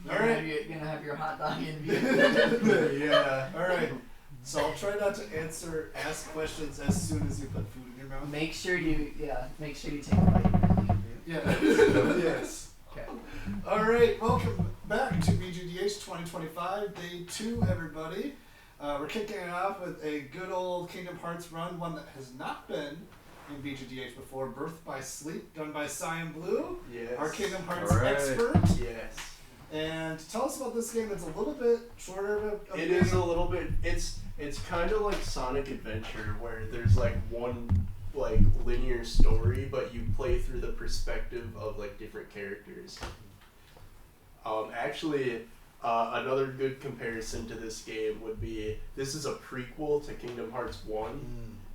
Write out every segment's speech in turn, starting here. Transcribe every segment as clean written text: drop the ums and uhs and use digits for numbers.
Alright. You're gonna have your hot dog in view. Yeah. Alright. So I'll try not to ask questions as soon as you put food in your mouth. Make sure you take a bite. Yeah. Yes. Okay. Alright, welcome back to BGDH 2025, day 2, everybody. We're kicking it off with a good old Kingdom Hearts run, one that has not been in BGDH before, Birth by Sleep, done by Cyannbloo, yes. our Kingdom Hearts right. expert. Yes. And tell us about this game. It's a little bit shorter of a It game. is a little bit. It's kind of like Sonic Adventure, where there's like one like linear story, but you play through the perspective of like different characters. Actually, another good comparison to this game would be this is a prequel to Kingdom Hearts 1,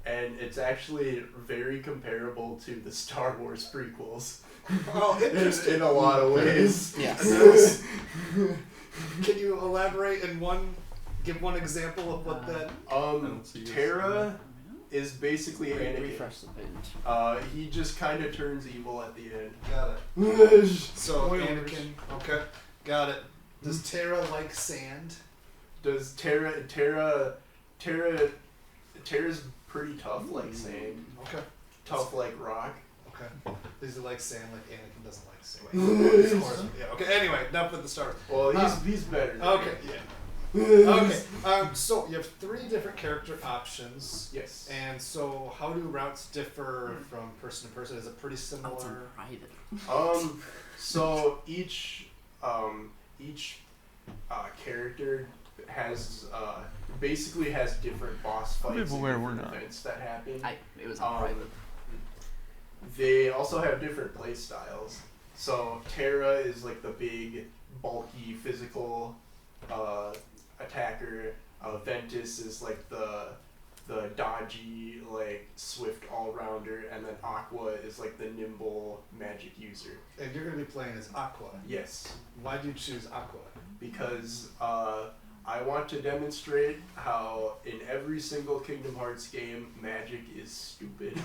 and it's actually very comparable to the Star Wars prequels. Oh, interesting. In a lot of ways. Yes. Can you elaborate in give one example of what that? Terra is basically Anakin. Refresh the page. He just kind of turns evil at the end. Got it. So Anakin. Okay, got it. Does Terra like sand? Does Terra's pretty tough like sand. Okay. Tough like rock. Okay. Does he like sand like Anakin doesn't like sand? Of course. Yeah. Okay. Anyway, enough with the Star Wars. Well, he's better. Okay. Yeah. Okay. So you have 3 different character options. Yes. And so, how do routes differ from person to person? Is it pretty similar? So each character has basically has different boss fights and different events that happen. It was private. They also have different play styles. So Terra is like the big, bulky, physical attacker. Ventus is like the dodgy, like swift all-rounder, and then Aqua is like the nimble magic user. And you're going to be playing as Aqua. Yes. Why do you choose Aqua? Because I want to demonstrate how in every single Kingdom Hearts game, magic is stupid.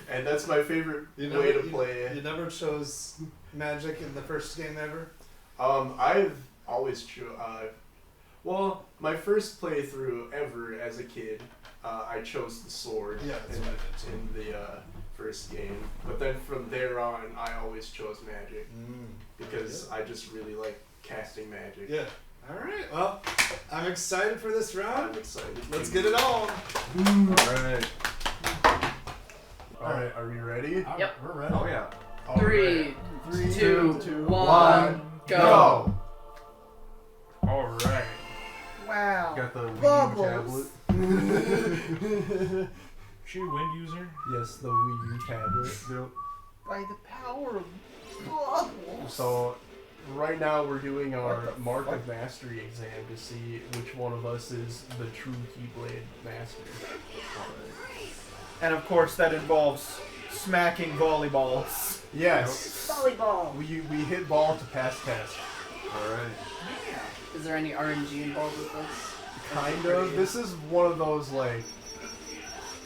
And that's my favorite way to play. You never chose magic in the first game ever? I've always well, my first playthrough ever as a kid, I chose the sword in the first game. But then from there on, I always chose magic because I just really like casting magic. Yeah. All right. Well, I'm excited for this round. I'm excited. Let's get it on. Alright. Alright, are we ready? Yep. We're ready. Oh yeah. 3, 2, 1, 1, go. Alright. Wow. Got the Wii Bubbles. U tablet. She a Wind user? Yes, the Wii U tablet. By the power of bubbles. So, right now we're doing our Mark of Mastery exam to see which one of us is the true Keyblade master. And of course that involves smacking volleyballs. Yes. Volleyball. We hit ball to pass test. Alright. Is there any RNG involved with this? Kind of. This is one of those like...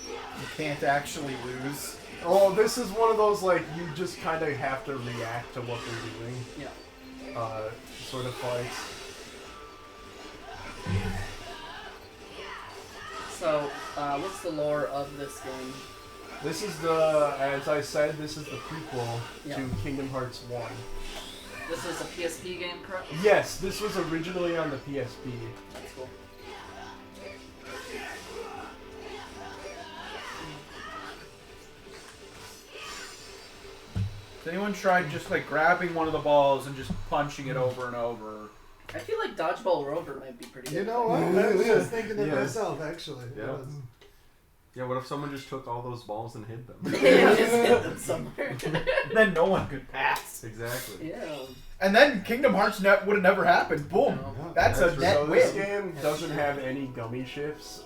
You can't actually lose. Oh, this is one of those like you just kind of have to react to what they're doing. Yeah. Sort of fights. So, what's the lore of this game? This is as I said, this is the prequel to Kingdom Hearts 1. This was a PSP game, correct? Yes, this was originally on the PSP. That's cool. Has anyone tried just like grabbing one of the balls and just punching it over and over? I feel like Dodgeball Rover might be pretty good. You know what? I was just thinking that myself, actually. Yeah. Yeah, what if someone just took all those balls and hid them? Yeah, just hit them somewhere. Then no one could pass. Exactly. Yeah. And then Kingdom Hearts would have never happened. Boom. No. That's a net So this win. game doesn't have any gummy shifts.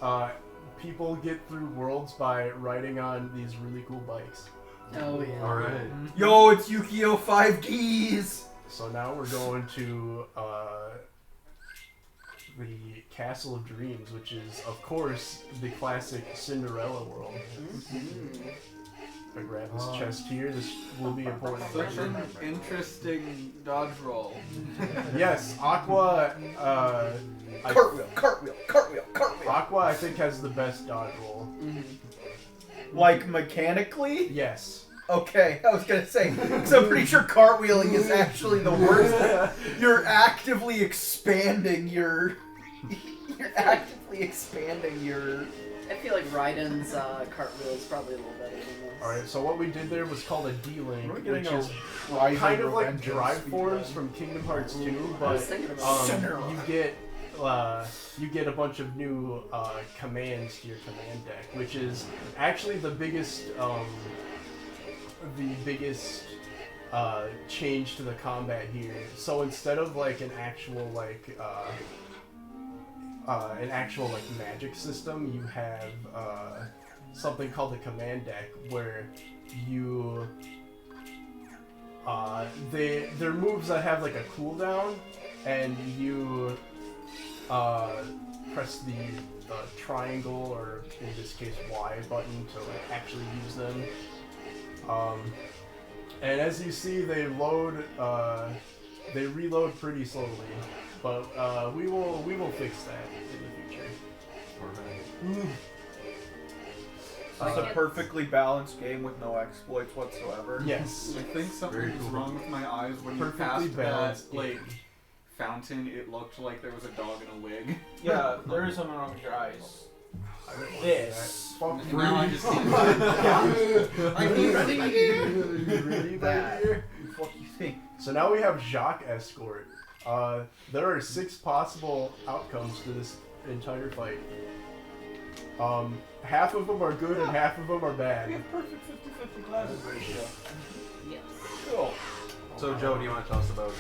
People get through worlds by riding on these really cool bikes. Oh yeah. Alright. Yo, it's Yu-Gi-Oh! 5Ds! So now we're going to the Castle of Dreams, which is, of course, the classic Cinderella world. I grab this chest here, this will be important. Such an interesting dodge roll. Yes, Aqua. Cartwheel. Aqua, I think, has the best dodge roll. Like mechanically? Yes. Okay, I was gonna say, because I'm pretty sure cartwheeling is actually the worst. You're actively expanding your. You're actively expanding your. I feel like Raiden's cartwheel is probably a little better than this. Alright, so what we did there was called a D-Link, We're getting which a is rising kind of like revenge drive speed forms run. from Kingdom Hearts 2, I was but thinking about you get a bunch of new commands to your command deck, which is actually the biggest change to the combat here. So instead of like an actual magic system, you have something called the command deck, where you they're moves that have like a cooldown, and you press the triangle, or in this case Y button, to like actually use them. And as you see, they reload pretty slowly, but we will fix that in the future. It's a perfectly balanced game with no exploits whatsoever. Yes. I think something was wrong with my eyes when you Perfectly passed that balanced like fountain. It looked like there was a dog in a wig. Yeah, there is something wrong with your eyes. This. Fuck Now I just can't. I'm ready. Really bad here. What do you think? So now we have Jacques Escort. There are 6 possible outcomes to this entire fight. Half of them are good and half of them are We bad. have perfect 50-50 classes ratio. Yes. Cool. So Joe, do you want to tell us about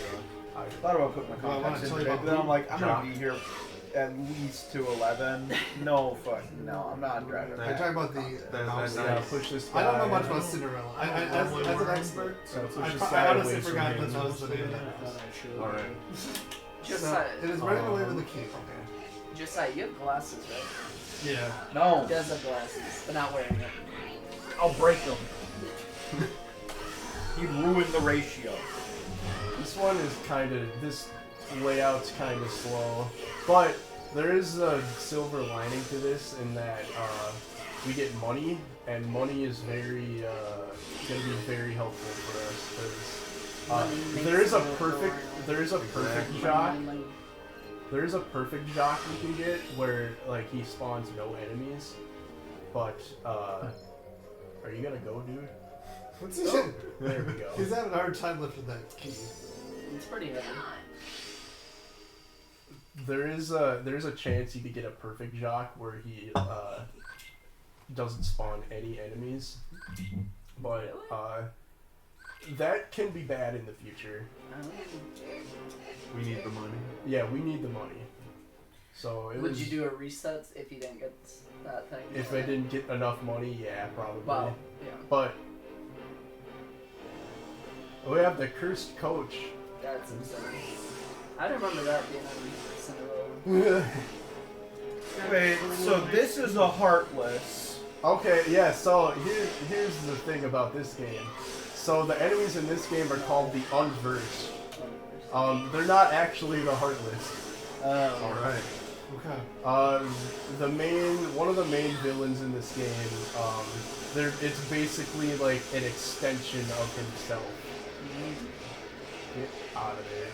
I thought about putting my Well, I wanna contacts in tell you today, about but then I'm like, I'm Jock. gonna be here at least to 11. No, no, I'm not driving. Are you talking about the That's mouse? nice. Push this I guy. don't know much about Cinderella. As an expert, So push I this guy honestly away from forgot him. that was the name of that house. Alright. Josiah, It is right away with the key. Josiah, you have glasses, right? Yeah. No, He does have glasses, but not wearing it. I'll break them. You'd ruin the ratio. This one is this layout's kind of slow, but there is a silver lining to this in that we get money, and money is going to be very helpful for us, because there is a perfect jock. There is a perfect jock we can get where like he spawns no enemies, but are you gonna go, dude? What's he There we go. He's having a hard time lifting that key. It's pretty heavy. There's a chance you could get a perfect jock where he doesn't spawn any enemies, but that can be bad in the future. We need the money. Yeah, we need the money. So Would you do a reset if you didn't get that thing? If I didn't get enough money, yeah, probably. Wow. Yeah. But we have the cursed coach. That's insane. I remember that being on Cinderella. Wait, so this is a Heartless. Okay, yeah. So here's the thing about this game. So the enemies in this game are called the Unversed. They're not actually the Heartless. Alright. Okay. One of the main villains in this game, it's basically like an extension of himself. Get out of there,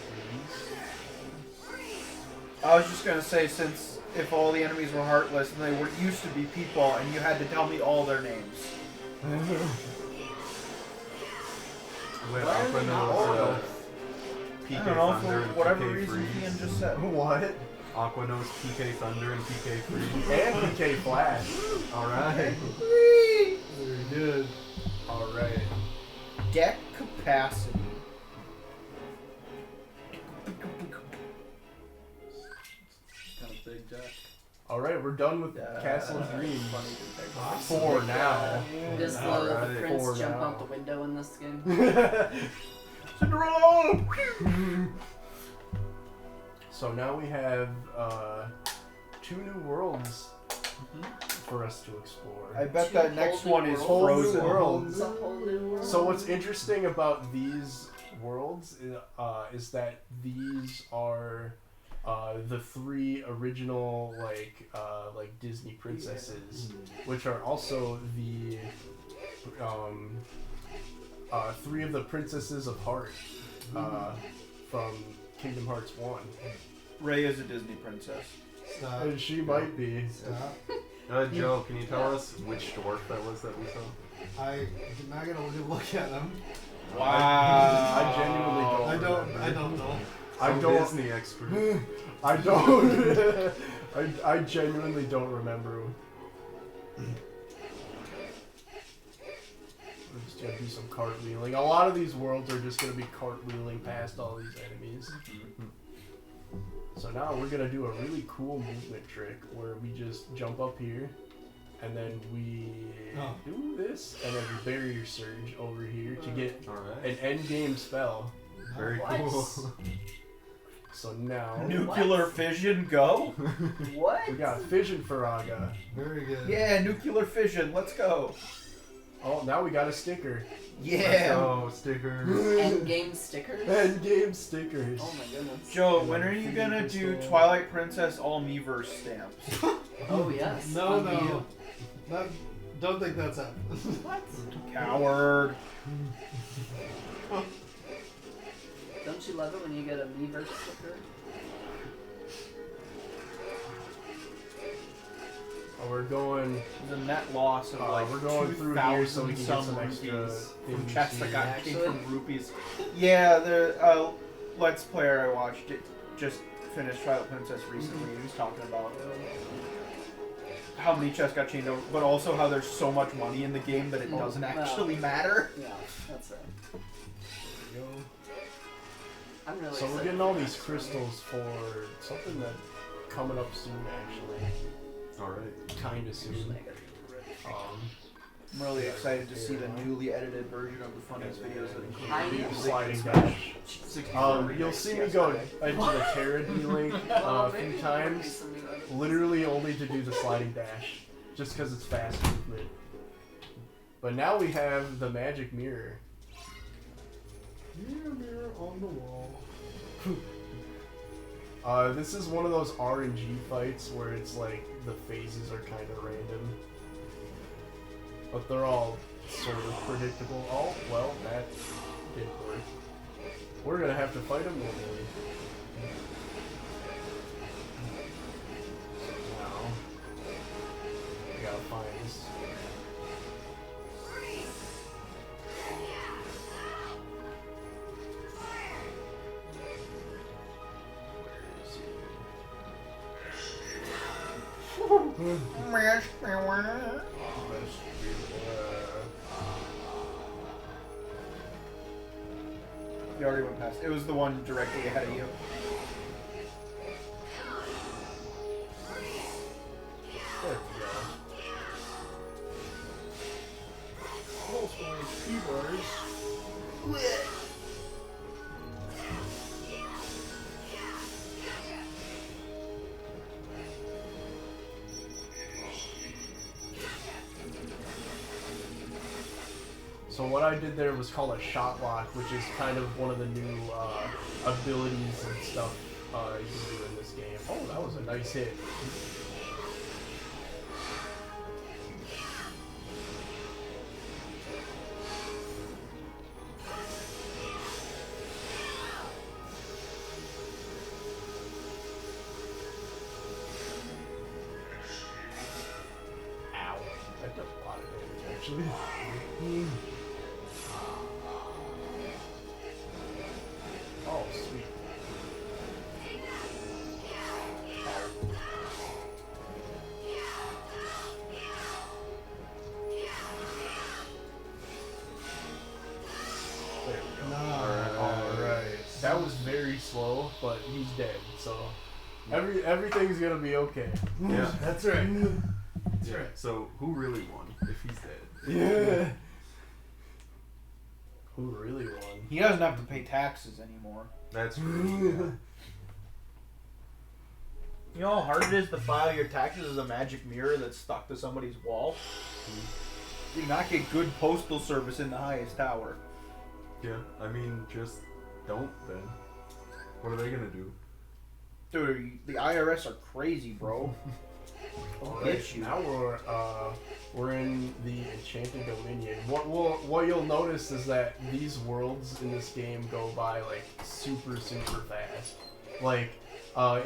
please. I was just gonna say, since if all the enemies were Heartless and they used to be people, and you had to tell me all their names. Wait, Why are they not Aqua I PK don't know, Thunder for and whatever PK reason Freeze. Ian just said. What? Aqua knows PK Thunder and PK Freeze. And PK Flash. Alright. Very good. Alright. Deck capacity. Kind of big jack. Alright, we're done with Castle of Dreams. Funny. 4 now. Does the Alright. prince 4 jump now. out the window in this game? Cinderella! So now we have 2 new worlds for us to explore. I bet Two that next whole one new is worlds. Frozen. World. It's a whole new world. So what's interesting about these worlds is that these are the 3 original like Disney princesses, which are also the 3 of the princesses of Heart from Kingdom Hearts 1. Ray is a Disney princess. Stop. And she might be. Stop. Joe, can you tell us which dwarf that was that we saw? I'm not gonna look at them. Wow. I genuinely don't. I don't know. I Some don't. Disney expert. I don't. I genuinely don't remember. We're just gonna do some cartwheeling. A lot of these worlds are just gonna be cartwheeling past all these enemies. So now we're gonna do a really cool movement trick where we just jump up here, and then we do this, and then we barrier surge over here to get Alright. an end game spell. Very What? cool. So now Nuclear fission, go! What? we got Fission Faraga. Very good. Yeah, nuclear fission, let's go! Oh, now we got a sticker. Yeah! Oh, stickers. End game stickers? End game stickers. Oh my goodness. Joe, when are you gonna do Twilight Princess all Miiverse stamps? Oh yes. No, on no. you. Don't think that's happening. What? Coward! Don't you love it when you get a Miiverse sticker? Oh, we're going. The net loss of like we're going through here so we can get 2,000 some extra rupees from things chests that here. got Actually? taken from rupees. Yeah, the Let's Player I watched it just finished Twilight Princess recently. He was talking about how many chests got chained over, but also how there's so much money in the game that it doesn't actually matter. Yeah, that's right. There we go. I'm really So we're excited getting for all the these next crystals for something that coming up soon, actually. Alright. Kinda soon. one. I'm really excited to see the newly edited version of the funniest videos that include I know. Sliding dash. You'll see me go into the Terra D-Link a few times, literally only to do the sliding dash, just because it's fast movement. But now we have the magic mirror. Mirror on the wall. This is one of those RNG fights where it's like the phases are kind of random, but they're all sort of predictable. Oh, well, that didn't work. We're gonna have to fight them normally. Now, we gotta find this. You already went past. It was the one directly ahead of you. There we go. Close my keyboards. So what I did there was called a shot lock, which is kind of one of the new abilities and stuff you can do in this game. Oh, that was a nice hit. Ow. That does a lot of damage, actually. Oh, sweet. There we go. Alright. That was very slow, but he's dead, so everything's gonna be okay. Yeah. That's right. That's Yeah. right. So, who really won if he's dead? Yeah. Who really won? He doesn't have to pay taxes anymore. That's true. You know how hard it is to file your taxes as a magic mirror that's stuck to somebody's wall? You do not get good postal service in the highest tower. Yeah, I mean, just don't then. What are they gonna do? Dude, the IRS are crazy, bro. Alright, now we're in the Enchanted Dominion. What you'll notice is that these worlds in this game go by like super fast. Like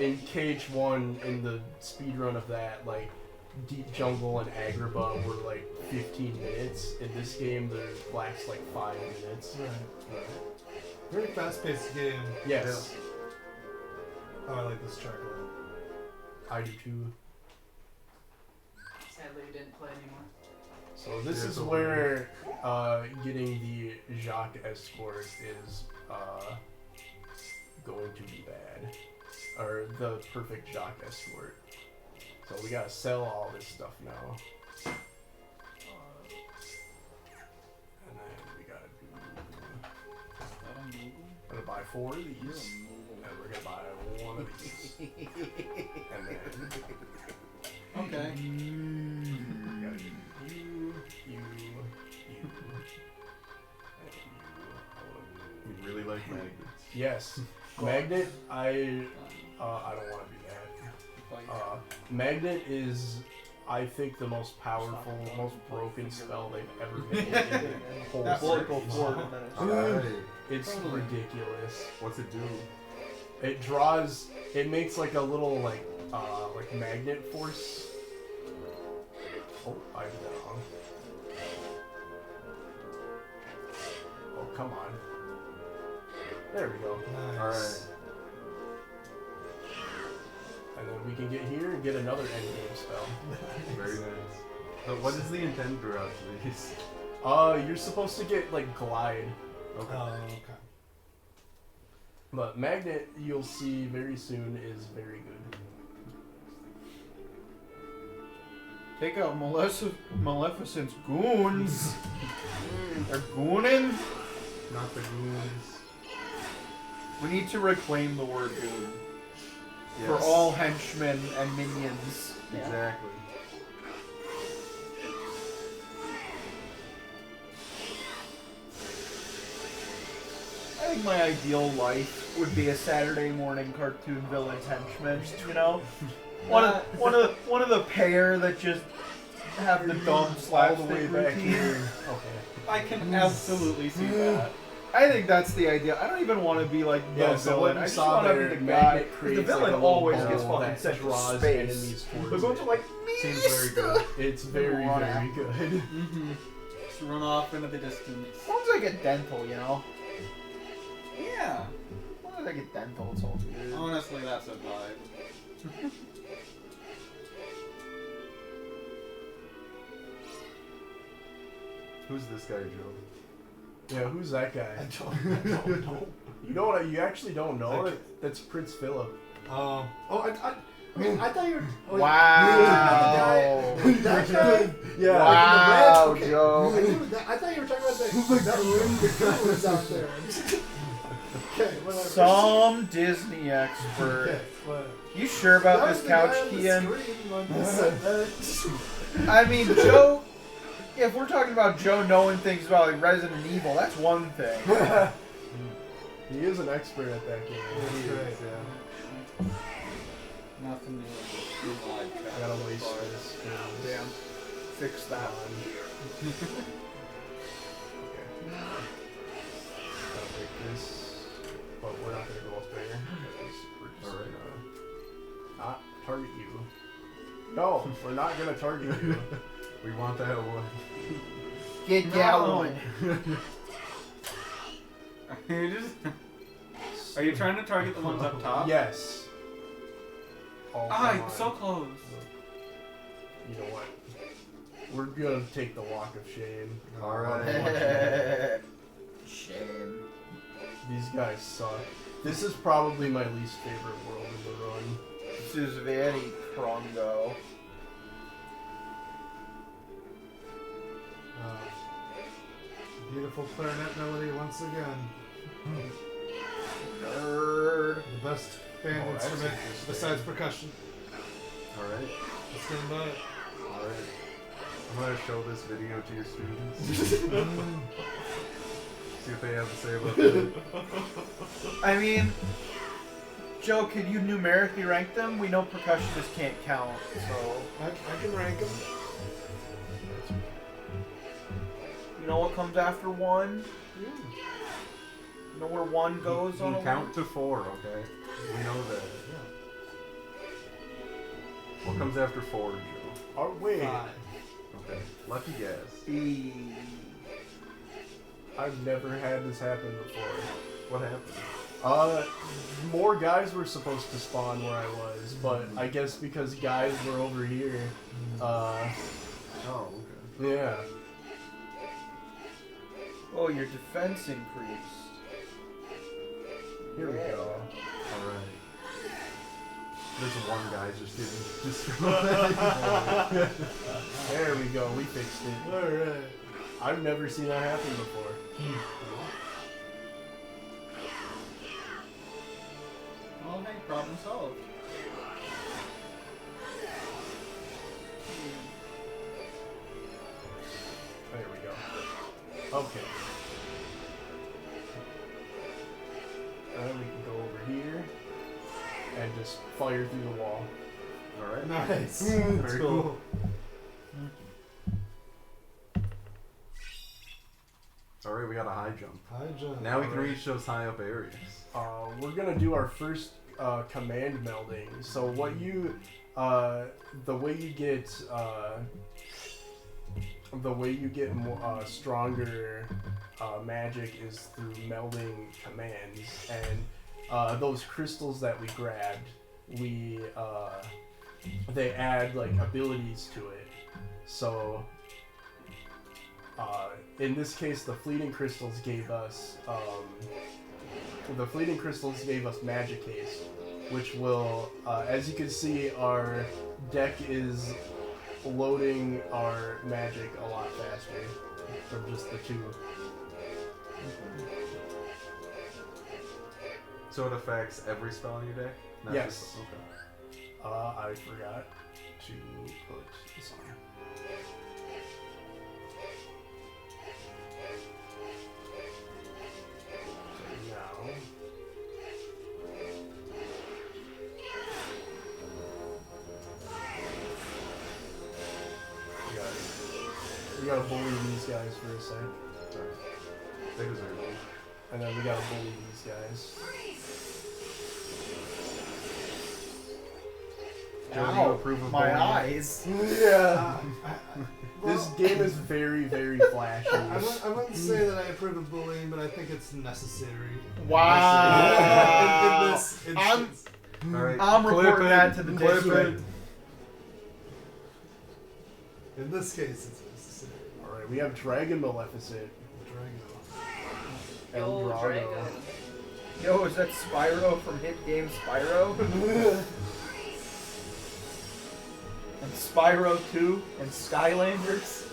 in KH1 in the speedrun of that, like Deep Jungle and Agrabah were like 15 minutes. In this game, they lasts like 5 minutes. Right. Very fast-paced game. Yes. Oh, I like this track a lot. I do too. Sadly, we didn't play anymore. So this is where getting the Jacques escort is going to be bad, or the perfect Jacques escort. So we gotta sell all this stuff now, and then we gotta gonna buy 4 of these, and we're gonna buy 1 of these, and then. Okay. We gotta do you, and you. You really like magnets. Yes. Magnet, I don't want to do that. Magnet is, I think, the most powerful, most broken spell they've ever made in the whole series. Alright. It's ridiculous. What's it do? It draws, it makes like a little like magnet force. Oh, I did that wrong. Oh, come on. There we go. Nice. Alright. And then we can get here and get another endgame spell. Very nice. So what is the intent throughout these? You're supposed to get like glide. Okay. Okay. But magnet, you'll see very soon, is very good. Take out Maleficent's goons. They're gooning. Not the goons. We need to reclaim the word goon for Yes. all henchmen and minions. Exactly. I think my ideal life would be a Saturday morning cartoon villain's henchman. You know, one of the pair that just have the dumb All the slapstick way back routine. here. Okay. I can absolutely see that. I think that's the idea. I don't even want to be like the Yeah, so villain. what I you just saw want to there, be the guy. magnet 'Cause creates the villain like a little always ball gets fucking that sent to draws space. enemies towards The goons it. are like, Seems very good. It's very, very good. Mm-hmm. Just run off into the distance. As long as I get dental, you know. Yeah. As long as I get dental, it's all good. Honestly, that's a vibe. Who's this guy, Joe? Yeah, who's that guy? I don't know. You know what? You actually don't know it? That's Prince Philip. I mean, I thought you were. Oh, Wow. That guy? Yeah. Wow, Okay. Joe. I thought you were talking about the goons out there. Okay, whatever. Some Disney expert. Okay, whatever. You sure about That this was the couch, guy on the Kian? screen when he said that. I mean, Joe. If we're talking about Joe knowing things about like Resident Evil, that's one thing. He is an expert at that game. That's great, Nothing new. I gotta waste this. Damn. Fix that. Okay. Gotta break this. But we're not gonna go up there. We're just Alright. gonna not target you. No, we're not gonna target you. We want that one. Get going. Are you trying to target the ones up top? Yes. Oh, Ah, come on. so close. You know what? We're gonna take the walk of shame. Alright. Shame. These guys suck. This is probably my least favorite world in the run. This is very prongo. Beautiful clarinet melody once again. Nerd. The best band Oh, that's instrument interesting. besides percussion. Alright. Stand by. Alright. I'm gonna show this video to your students. See what they have to say about it. I mean, Joe, can you numerically rank them? We know percussionists can't count, so... I can rank them. You know what comes after 1? You know where 1 goes on a Count to 4, okay? We know that. What comes after 4, Joe? Oh, wait. 5. Okay. Lucky guess. I've never had this happen before. What happened? More guys were supposed to spawn where I was, but I guess because guys were over here, Oh, okay. yeah. Oh, your defense increased. Here we go. Alright. There's one guy just There we go, we fixed it. Alright. I've never seen that happen before. Well, hey, problem solved. There we go. Okay. And then we can go over here and just fire through the wall. Alright. Nice. Very cool. Alright, we got a high jump. High jump. Now we can reach those high up areas. We're gonna do our first command melding. So what you, the way you get more, stronger magic is through melding commands, and those crystals that we grabbed, they add like abilities to it. So in this case, the fleeting crystals gave us magic haste, which will, as you can see, our deck is loading our magic a lot faster from just the 2. So it affects every spell in your deck? Not Yes. just- okay. I forgot to put this on. So now, we gotta bully these guys for a sec, Sorry. They deserve it. and then we gotta bully these guys. Joe, do you approve of my bullying? eyes. Yeah. Well, This game is very, very flashy. I wouldn't say that I approve of bullying, but I think it's necessary. Wow. In this instance. Alright. I'm clip reporting it, that to the clip district. it. In this case, it's necessary. Alright, we have Dragon Maleficent. El Yo, Drago. Dragon. Yo, is that Spyro from hit game Spyro? And Spyro 2 and Skylanders?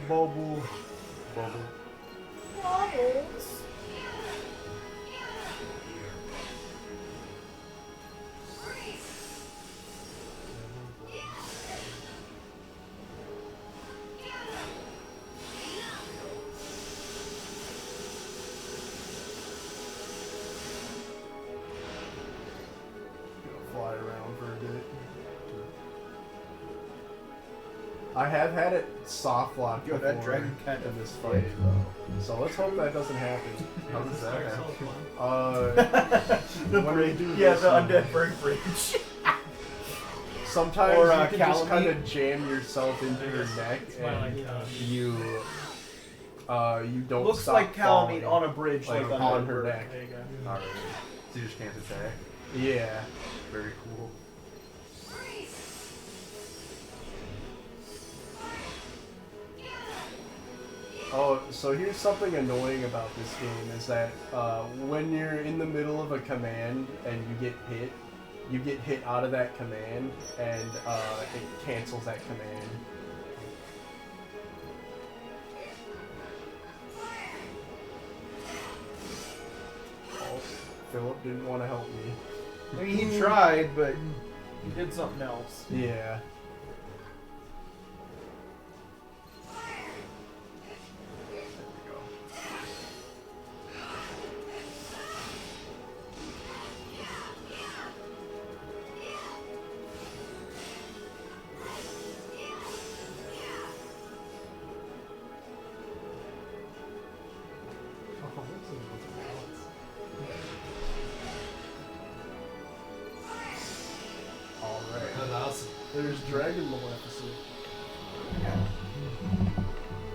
Bubble. Bubbles. Fly around for a bit. I have had it soft locked Yo, before that dragon kind in of this fight, so let's hope that doesn't happen. How does that happen? When we do Yeah, this, the undead bird bridge. sometimes Or, you can just Calamite. kind of jam yourself into your neck, and you don't Looks stop like Calamite falling, on a bridge, like like on undead her bird. neck. There you go. Alright. So you just can't attack? Yeah. Very cool. Oh, so here's something annoying about this game is that when you're in the middle of a command and you get hit out of that command, and it cancels that command. Philip didn't want to help me. I mean, he tried, but he did something else. Yeah. There's Dragon Maleficent.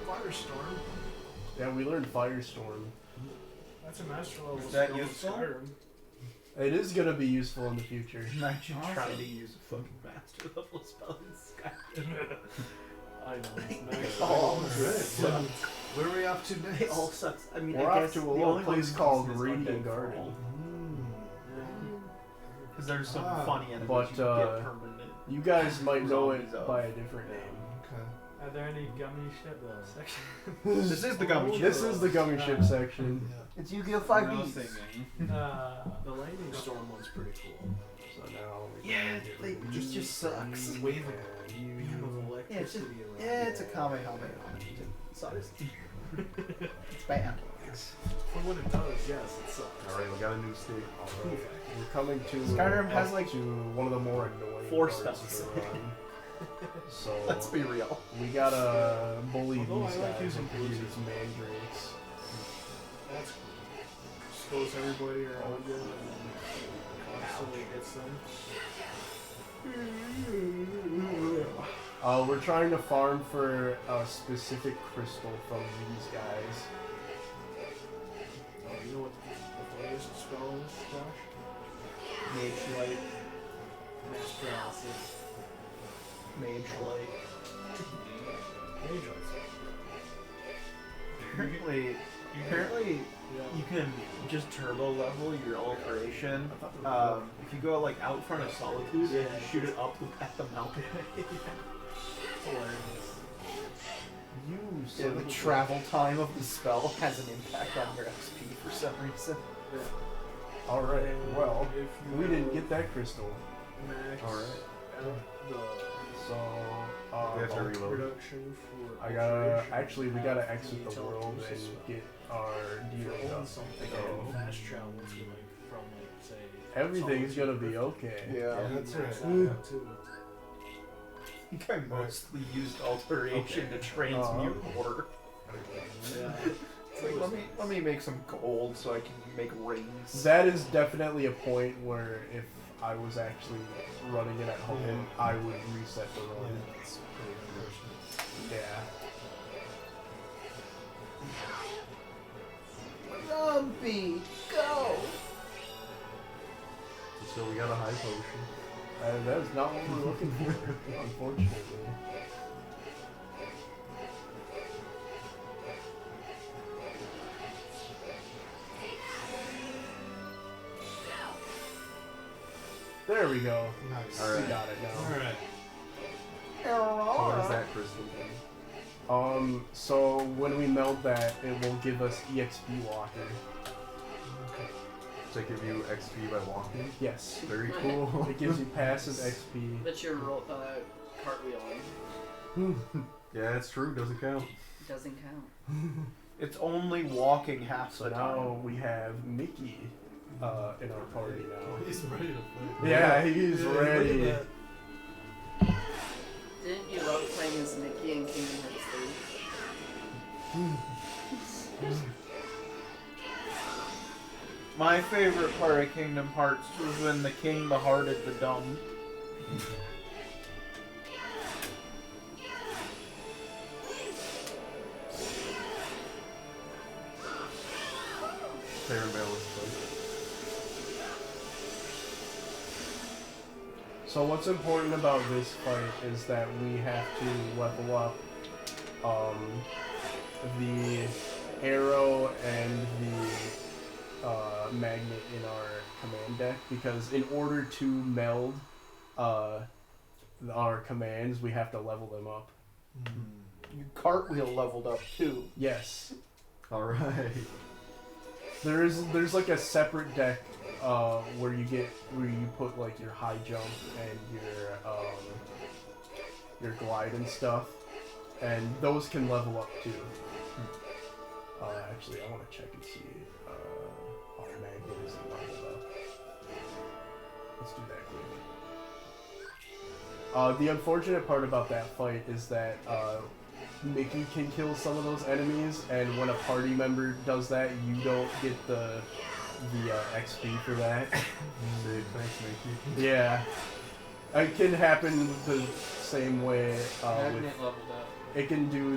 Firestorm. Yeah, we learned Firestorm. That's a master level. Is that skill in useful? Skyrim. It is gonna be useful in the future. Imagine Awesome. trying to use a fucking master level spell in Skyrim. I know. It's nice. Oh, Good. Where are we off to next? It all sucks. I mean, We're I off guess to a the little only one place who called is Radiant Undead Garden. Fall, Yeah. 'cause there's some Ah. funny enemies But, you can get permanent. You guys might know it Zombies of. by a different name. Okay. Are there any gummy ship section? This is the gummy ship. This is the gummy ship section. Yeah. It's Yu-Gi-Oh! No 5e. singing. The lightning storm one's pretty cool. So now we Yeah, gotta get like, rid just of these sucks. things, Wave of- and Beam of you- Yeah, it's just, electricity. around yeah, it's a it. Kamehameha. It sucks. It's bad. For what it does, yes, it sucks. Alright, we got a new state. Alright, we're coming to Skyrim has, up like, to one of the more annoying 4 parts spells. to run. So Let's be real. we gotta bully Although these I like guys using into blues. these mandrakes. That's cool. Just goes everybody around you and then constantly hits them. We're trying to farm for a specific crystal from these guys. Oh, you know what the latest spell is, Josh? Mage Light. Mass paralysis. Mage Light. Mage Apparently, Yeah. you can just turbo level your alteration. If you go like out front of Solitude and shoot it up at the mountain. Hilarious. You Yeah, the travel time of the spell has an impact on your XP for some reason. Alright, well, If you we didn't get that crystal. max Alright. out the So, We have to reload. production for I gotta, alteration, actually, we you gotta have exit to the world and telekinesis get our If deal you're done. on something again. fast travel to like from like say Everything's gonna Solitude be or- okay. Yeah. That's max right. that out too. I think I mostly used alteration to transmute ore. Yeah. It's like, let me make some gold so I can make rings. That is definitely a point where if I was actually running it at home, I would reset the run. Yeah, that's pretty unfortunate. Yeah. Zombie, go! So we got a high potion. That is not what we're looking for, unfortunately. There we go. Nice. Alright. We got it now. Alright. So what does that crystal do? So when we melt that, it will give us EXP walker. Does that give you XP by walking? Yes. Very cool. It gives you passive XP. That you're cartwheeling. Yeah, it's true. Doesn't count. Doesn't count. It's only walking half So the now time. we have Mickey in our party now. He's ready to play. Yeah, he's Yeah, look at ready. that. Didn't you love playing as Mickey in Kingdom Hearts 3? My favorite part of Kingdom Hearts was when the king behearted the dumb. Fair and balanced fight. So what's important about this fight is that we have to level up the arrow and the magnet in our command deck, because in order to meld our commands, we have to level them up. Your cartwheel leveled up too. Yes. All right. There's like a separate deck where you put like your high jump and your glide and stuff, and those can level up too. Actually, I want to check and see. Oh, magnet isn't leveled up. Let's do that quick. The unfortunate part about that fight is that Mickey can kill some of those enemies, and when a party member does that, you don't get the XP for that. Thanks, Mickey. Yeah. It can happen the same way. Magnet leveled up. It can do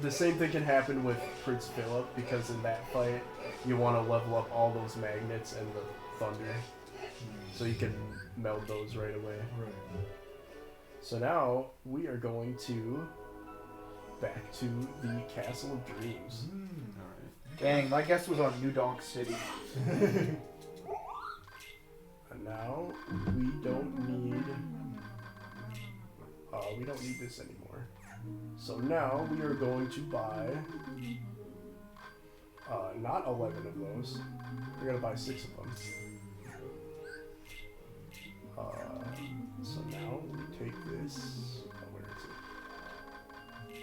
the same thing can happen with Prince Philip, because in that fight you want to level up all those magnets and the thunder, so you can meld those right away. Right. So now we are going to back to the Castle of Dreams. Alright. Dang, my guess was on New Donk City. And now we don't need this anymore. So now we are going to buy not 11 of those. We're gonna buy 6 of them. So now we take this. Oh, where is it?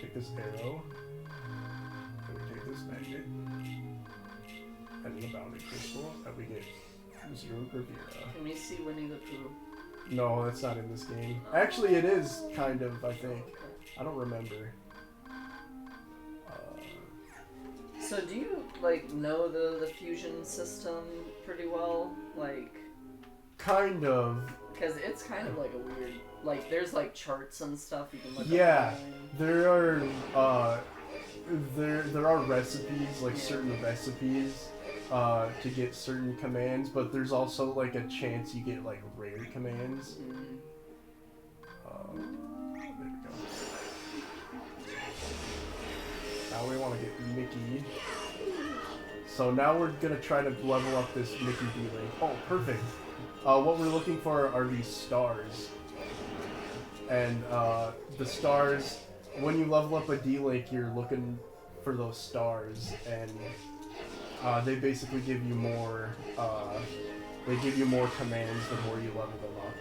Take this arrow. And we take this magnet. And the bounded crystal, and we get 0 Gravira. Can we see Winnie the Pooh? No, that's not in this game. Actually, it is kind of, I think. I don't remember. So do you, like, know the fusion system pretty well? Like... Kind of. Because it's kind of like a weird... Like, there's, like, charts and stuff you can look Yeah, up. there are recipes, like certain recipes, to get certain commands, but there's also, like, a chance you get, like, rare commands. There we go. Now we want to get Mickey. So now we're going to try to level up this Mickey D-Link. Oh, perfect. What we're looking for are these stars. And the stars, when you level up a D-Link, you're looking for those stars. And they basically give you more, commands the more you level them up.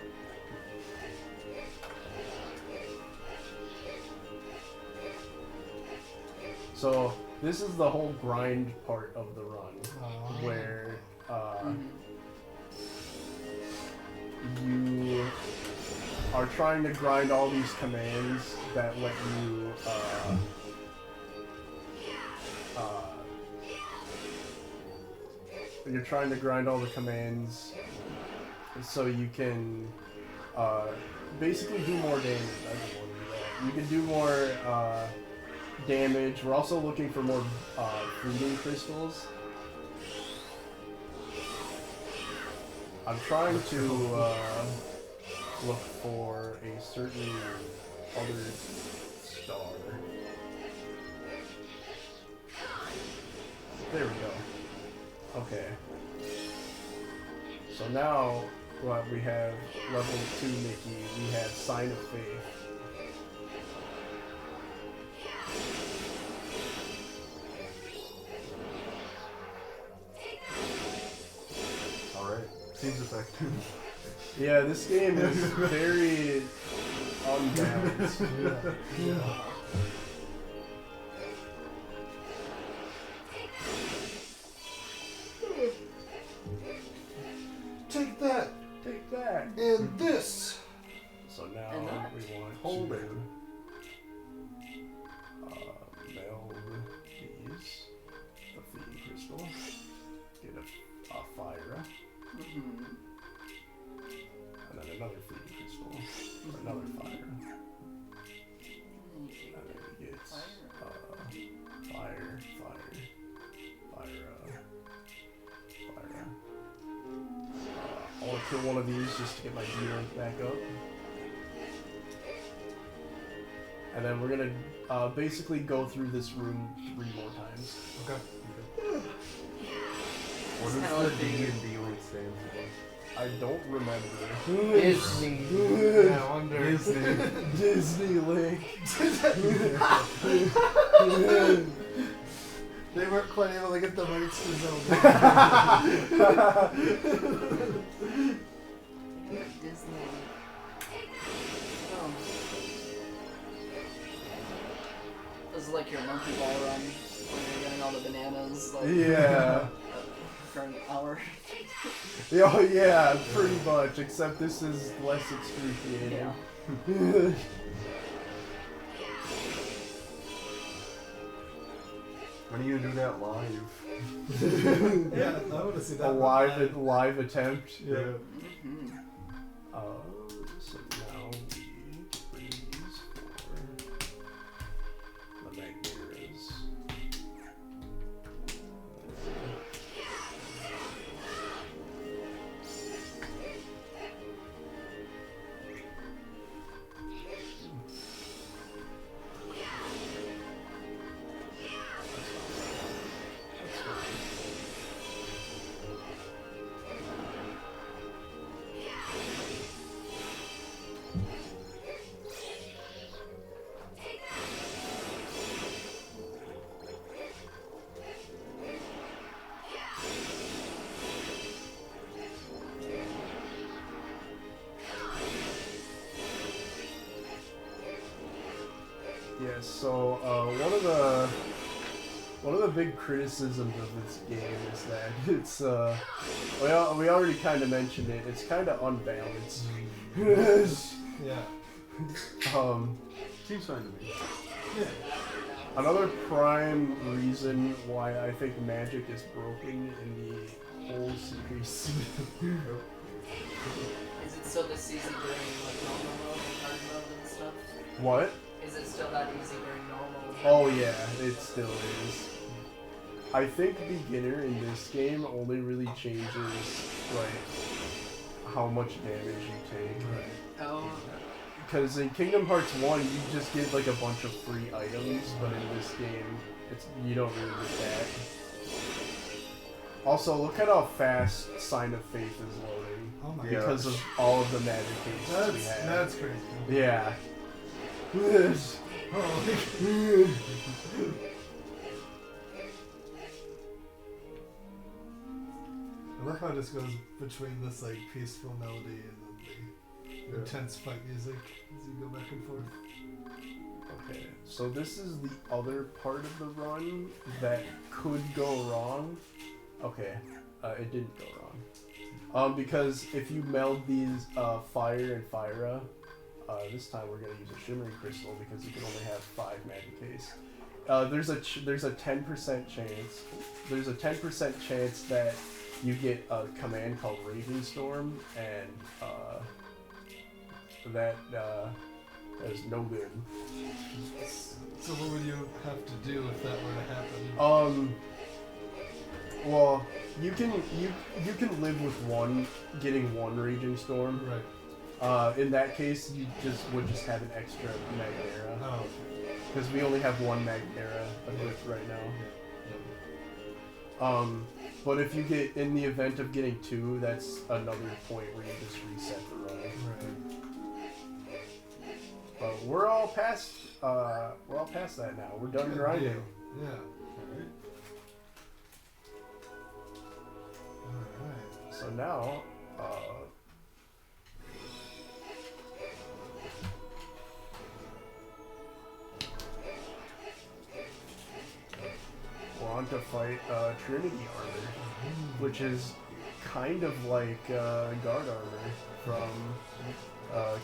So this is the whole grind part of the run, where you are trying to grind all these commands that let you you're trying to grind all the commands so you can basically do more damage. I just want to do that. You can do more damage. We're also looking for more fleeting crystals. I'm trying to look for a certain other star. There we go. Okay. So now what we have level 2 Mickey, we have Sign of Faith. Alright. Seems effective. Yeah, this game is very unbalanced. Yeah. Take that! Take that! And this! So now And that. we want Hold to it. meld these, the feeding crystal, get a fire, and then another feeding crystal, another fire, and then we get fire. I want to kill one of these just to get my D-Link back up. And then we're gonna basically go through this room 3 more times. Okay. What does the D and D-Link stand for? I don't remember. Disney. Yeah, I wonder. Disney Link. They weren't quite able to get the rights to Zelda. Disney. Oh. This is like your monkey ball run when you're getting all the bananas. Like, Yeah. For an hour. Oh yeah, pretty much. Except this is less excruciating. Yeah. When are you gonna do that live? Yeah, I want to see that. A live attempt. Yeah. Mm-hmm. So now we freeze for the Magneras. Yeah, so one of the big criticisms of this game is that it's we already kind of mentioned it. It's kind of unbalanced. Yeah. Seems fine to me. Yeah. Another prime reason why I think Magic is broken in the whole series. Is it still this easy during like normal mode and hard mode and stuff? What? Is it still that easy during normal? Oh yeah, it still is. I think beginner in this game only really changes like how much damage you take. Right. Oh. Because in Kingdom Hearts 1 you just get like a bunch of free items, but in this game you don't really get that. Also, look at how fast Sign of Faith is loading. Oh my Because gosh. of all of the magic cases we have. That's crazy. Yeah. Holy. I love how this goes between this like peaceful melody and then the intense fight music as you go back and forth. Okay, so this is the other part of the run that could go wrong. Okay, it didn't go wrong. Because if you meld these Fire and Fyra, this time we're gonna use a Shimmering Crystal because you can only have 5 magic case. There's a 10% chance. There's a 10% chance that you get a command called Raging Storm, and that is no good. So what would you have to do if that were to happen? Well, you can live with getting one Raging Storm. Right. In that case, you would just have an extra Magnera. Oh. Because we only have one Magnera equipped right now. But if you get, in the event of getting 2, that's another point where you just reset the run. Right. But we're all past that now. We're done grinding. Yeah. Alright. So now, we're on to fight Trinity Armor, which is kind of like Guard Armor from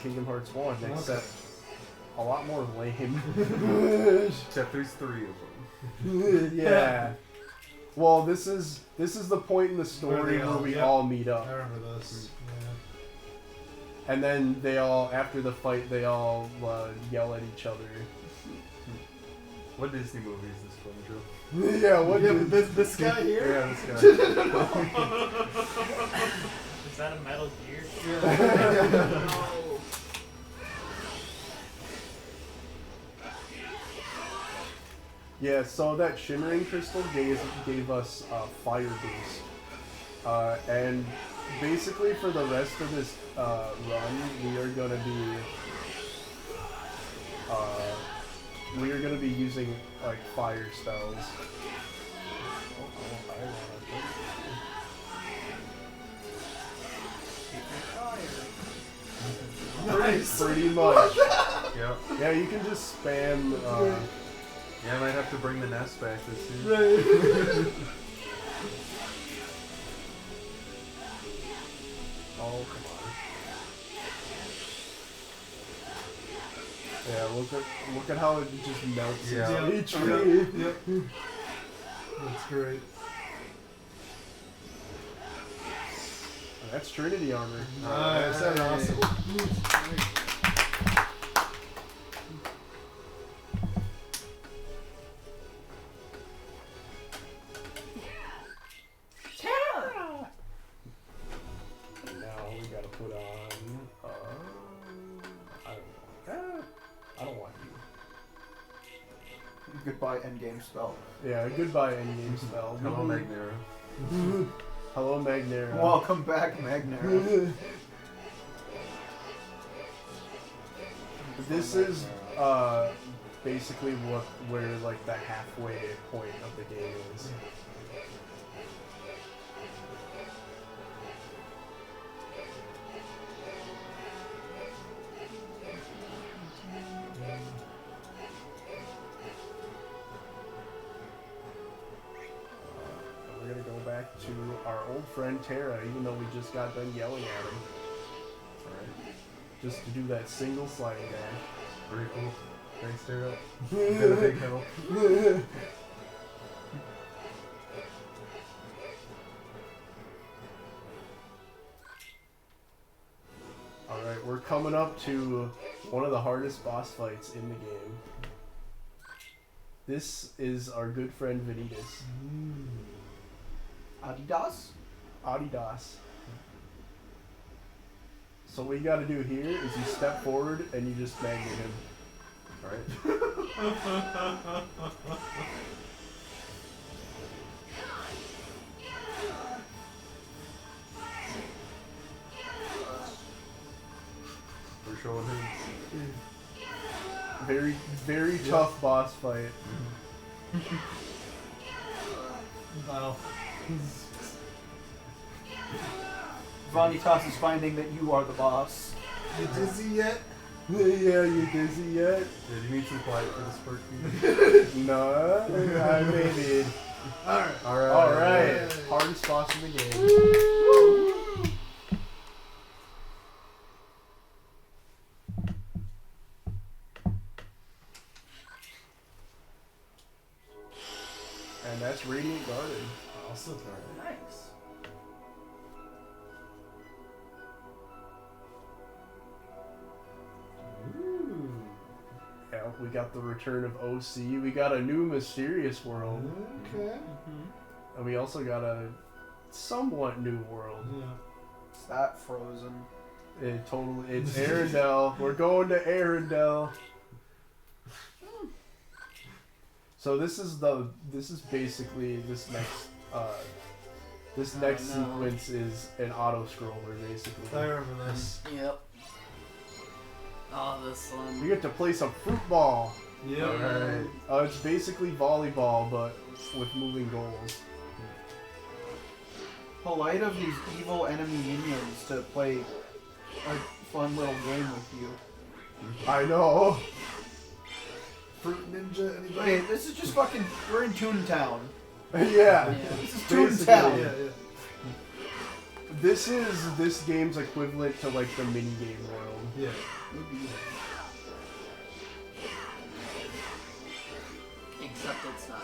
Kingdom Hearts 1, except a lot more lame. Except there's 3 of them. Yeah. Well, this is the point in the story where we all meet up. I remember this. Yeah. And then they all, after the fight, they all yell at each other. What Disney movie is this from, Joe? Yeah, what? Yeah, this guy here? Yeah, this guy. Is that a Metal Gear? Yeah, so that Shimmering Crystal gave us Fire Boost. And basically for the rest of this run, we are gonna be using like fire spells. Pretty much. Yeah. Yeah, you can just spam. Yeah, I might have to bring the nest back this year. Right. Oh, come on. Yeah, look at how it just melts into each tree. Yep. That's great. That's Trinity armor. Nice. That's awesome. Now we gotta put on. I don't know. I don't want you. Goodbye endgame spell. Yeah, goodbye endgame spell. Hello, Magnera. Hello, Magnera. Welcome back, Magnera. This is basically where like the halfway point of the game is. We're gonna go back to our old friend Tara, even though we just got done yelling at him. Alright. Just to do that single sliding dash. Very cool. Thanks, Tara. You've been a big help. Alright, we're coming up to one of the hardest boss fights in the game. This is our good friend Vanitas. Adidas? Adidas. So what you gotta do here is you step forward and you just magnet him. Alright. We're showing him. Very, very tough boss fight. Wow. Vanitas is finding that you are the boss. You dizzy yet? Yeah, you dizzy yet? Did you need some quiet for this part? No, I maybe. Alright. Alright, hardest boss in the game. And that's Radiant Garden. Also Nice. Yeah, we got the return of OC. We got a new Mysterious World. Okay. And we also got a somewhat new world. Yeah. Is that frozen? It's Arendelle. We're going to Arendelle. So this is basically this next sequence is an auto scroller basically. I remember this. Yep. Oh, this one. You get to play some football. Yep. Alright. It's basically volleyball but with moving goals. Polite of these evil enemy minions to play a fun little game with you. I know. Fruit Ninja, anybody? Wait, this is just fucking. We're in Toontown. Yeah. This is Basically, Toontown. Yeah. This is this game's equivalent to like the mini game world. Yeah. Except it's not.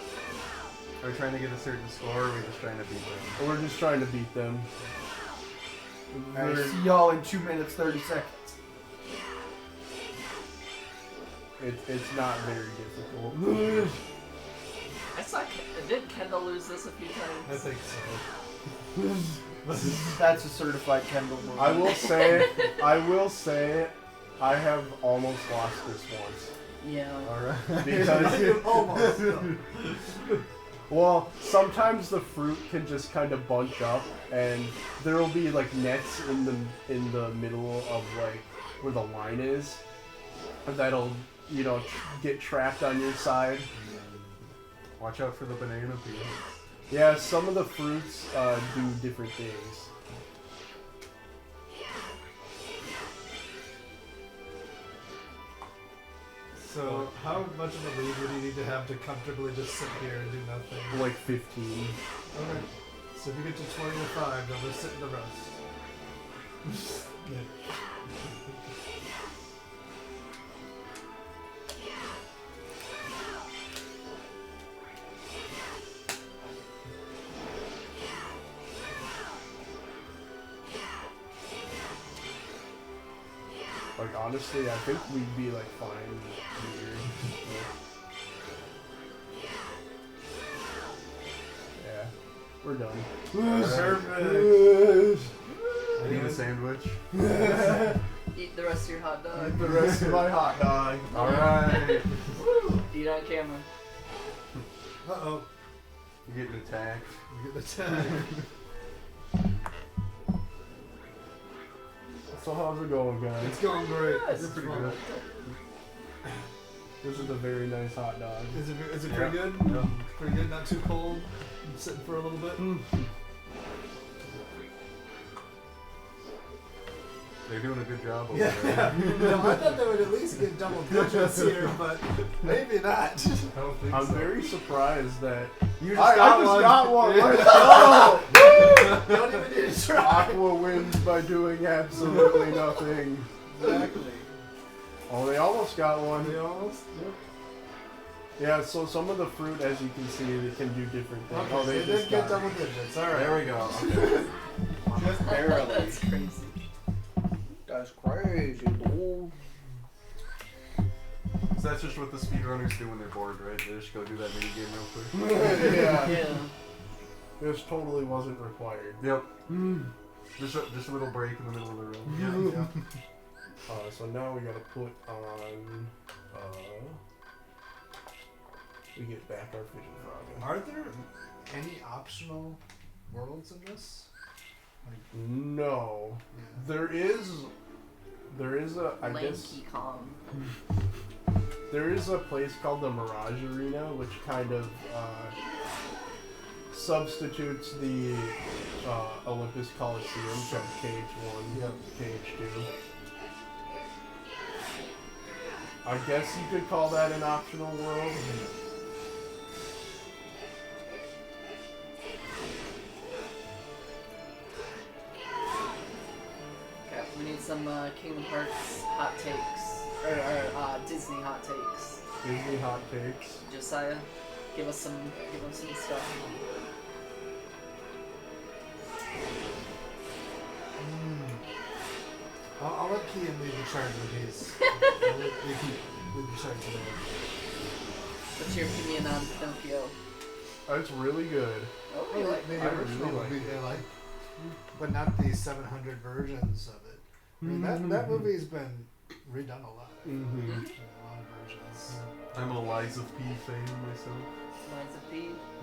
Are we trying to get a certain score, or are we just trying to beat them? We're just trying to beat them. Alright, see y'all in 2 minutes 30 seconds. It's not very difficult. I saw. Did Kendall lose this a few times? I think so. That's a certified Kendall move. I will say, I have almost lost this once. Yeah. Alright. Because Almost. well, sometimes the fruit can just kind of bunch up, and there will be like nets in the middle of like where the line is, that'll get trapped on your side. Watch out for the banana peel. Yeah, some of the fruits do different things. So, how much of a lead would you need to have to comfortably just sit here and do nothing? Like 15. Okay. So if you get to 20 to 5, then we'll sit in the rest. Yeah. Like, honestly, I think we'd be, like, fine here. Yeah, we're done. Perfect. I need a sandwich. Eat the rest of your hot dog. The rest of my hot dog. Alright. Eat on camera. Uh-oh. You're getting attacked. We get the tag. So how's it going, guys? It's going great. Yes. It's Pretty fun. good. This is a very nice hot dog. Is it pretty good? Yeah. Pretty good, not too cold. Sitting for a little bit. They're doing a good job over Yeah. there. No, I thought they would at least get double digits here, but maybe not. I don't think I'm so. very surprised that You I just got one. Yeah. Let's go! Don't even need to try. Aqua wins by doing absolutely nothing. Exactly. Oh, they almost got one. They almost. Yeah, so some of the fruit, as you can see, they can do different things. Okay, Oh, they just did get got double digits. All right. There we go. Okay. Just barely. That's crazy. That's crazy, dude. So that's just what the speedrunners do when they're bored, right? They just go do that mini game real quick. Yeah, Yeah. this totally wasn't required. Yep. Just a little break in the middle of the run. Yeah. So now we gotta put on, we get back our fission frog. Are there any optional worlds in this? No. Yeah. There is a, I guess, Lanky Kong. there is a place called the Mirage Arena, which kind of, substitutes the, Olympus Coliseum from KH1, Yep. KH2. I guess you could call that an optional world. Okay, we need some Kingdom Hearts hot takes. Or Disney hot takes. Disney hot takes. Josiah, give us some stuff. I'll let Kian lead the charge with his. I'll let lead the charge today. What's your opinion on Pinocchio? It's really good. Oh, I really? like the I really original like movie, it. yeah, like, but not the 700 versions of it. I mean, that movie's been redone a lot. Mm-hmm. A lot of versions. I'm a Liza P fan myself. Liza P.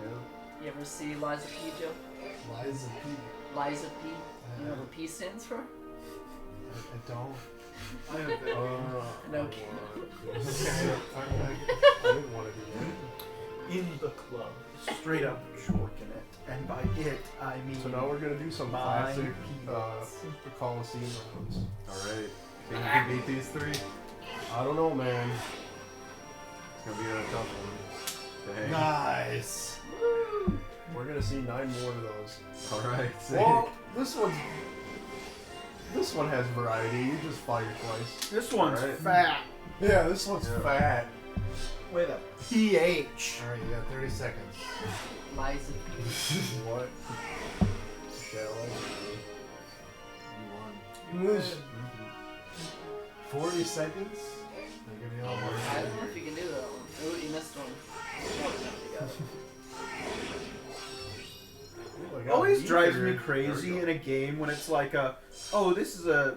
Yeah. You ever see Liza P, Joe? Liza P. Liza P. You know what P stands for? I don't. No. I didn't want to do that. In the club, straight up shorting it, and by it I mean. So now we're gonna do some My classic peanuts. Coliseum rounds. Alright. Think you can beat these three? I don't know, man. It's gonna be a tough one. Dang. Nice. We're gonna see 9 more of those. Alright, sick. Well, this one has variety. You just fire twice. This one's Alright. fat Yeah, this one's Yeah. fat. with a PH. Alright, you got 30 seconds. Liza P. What? Shall You won. 40 seconds? I'll give you all more I time. don't know if you can do that one. Ooh, you missed one. You got it. Like, Always I'm drives eager. me crazy There we in a game when it's like this is a,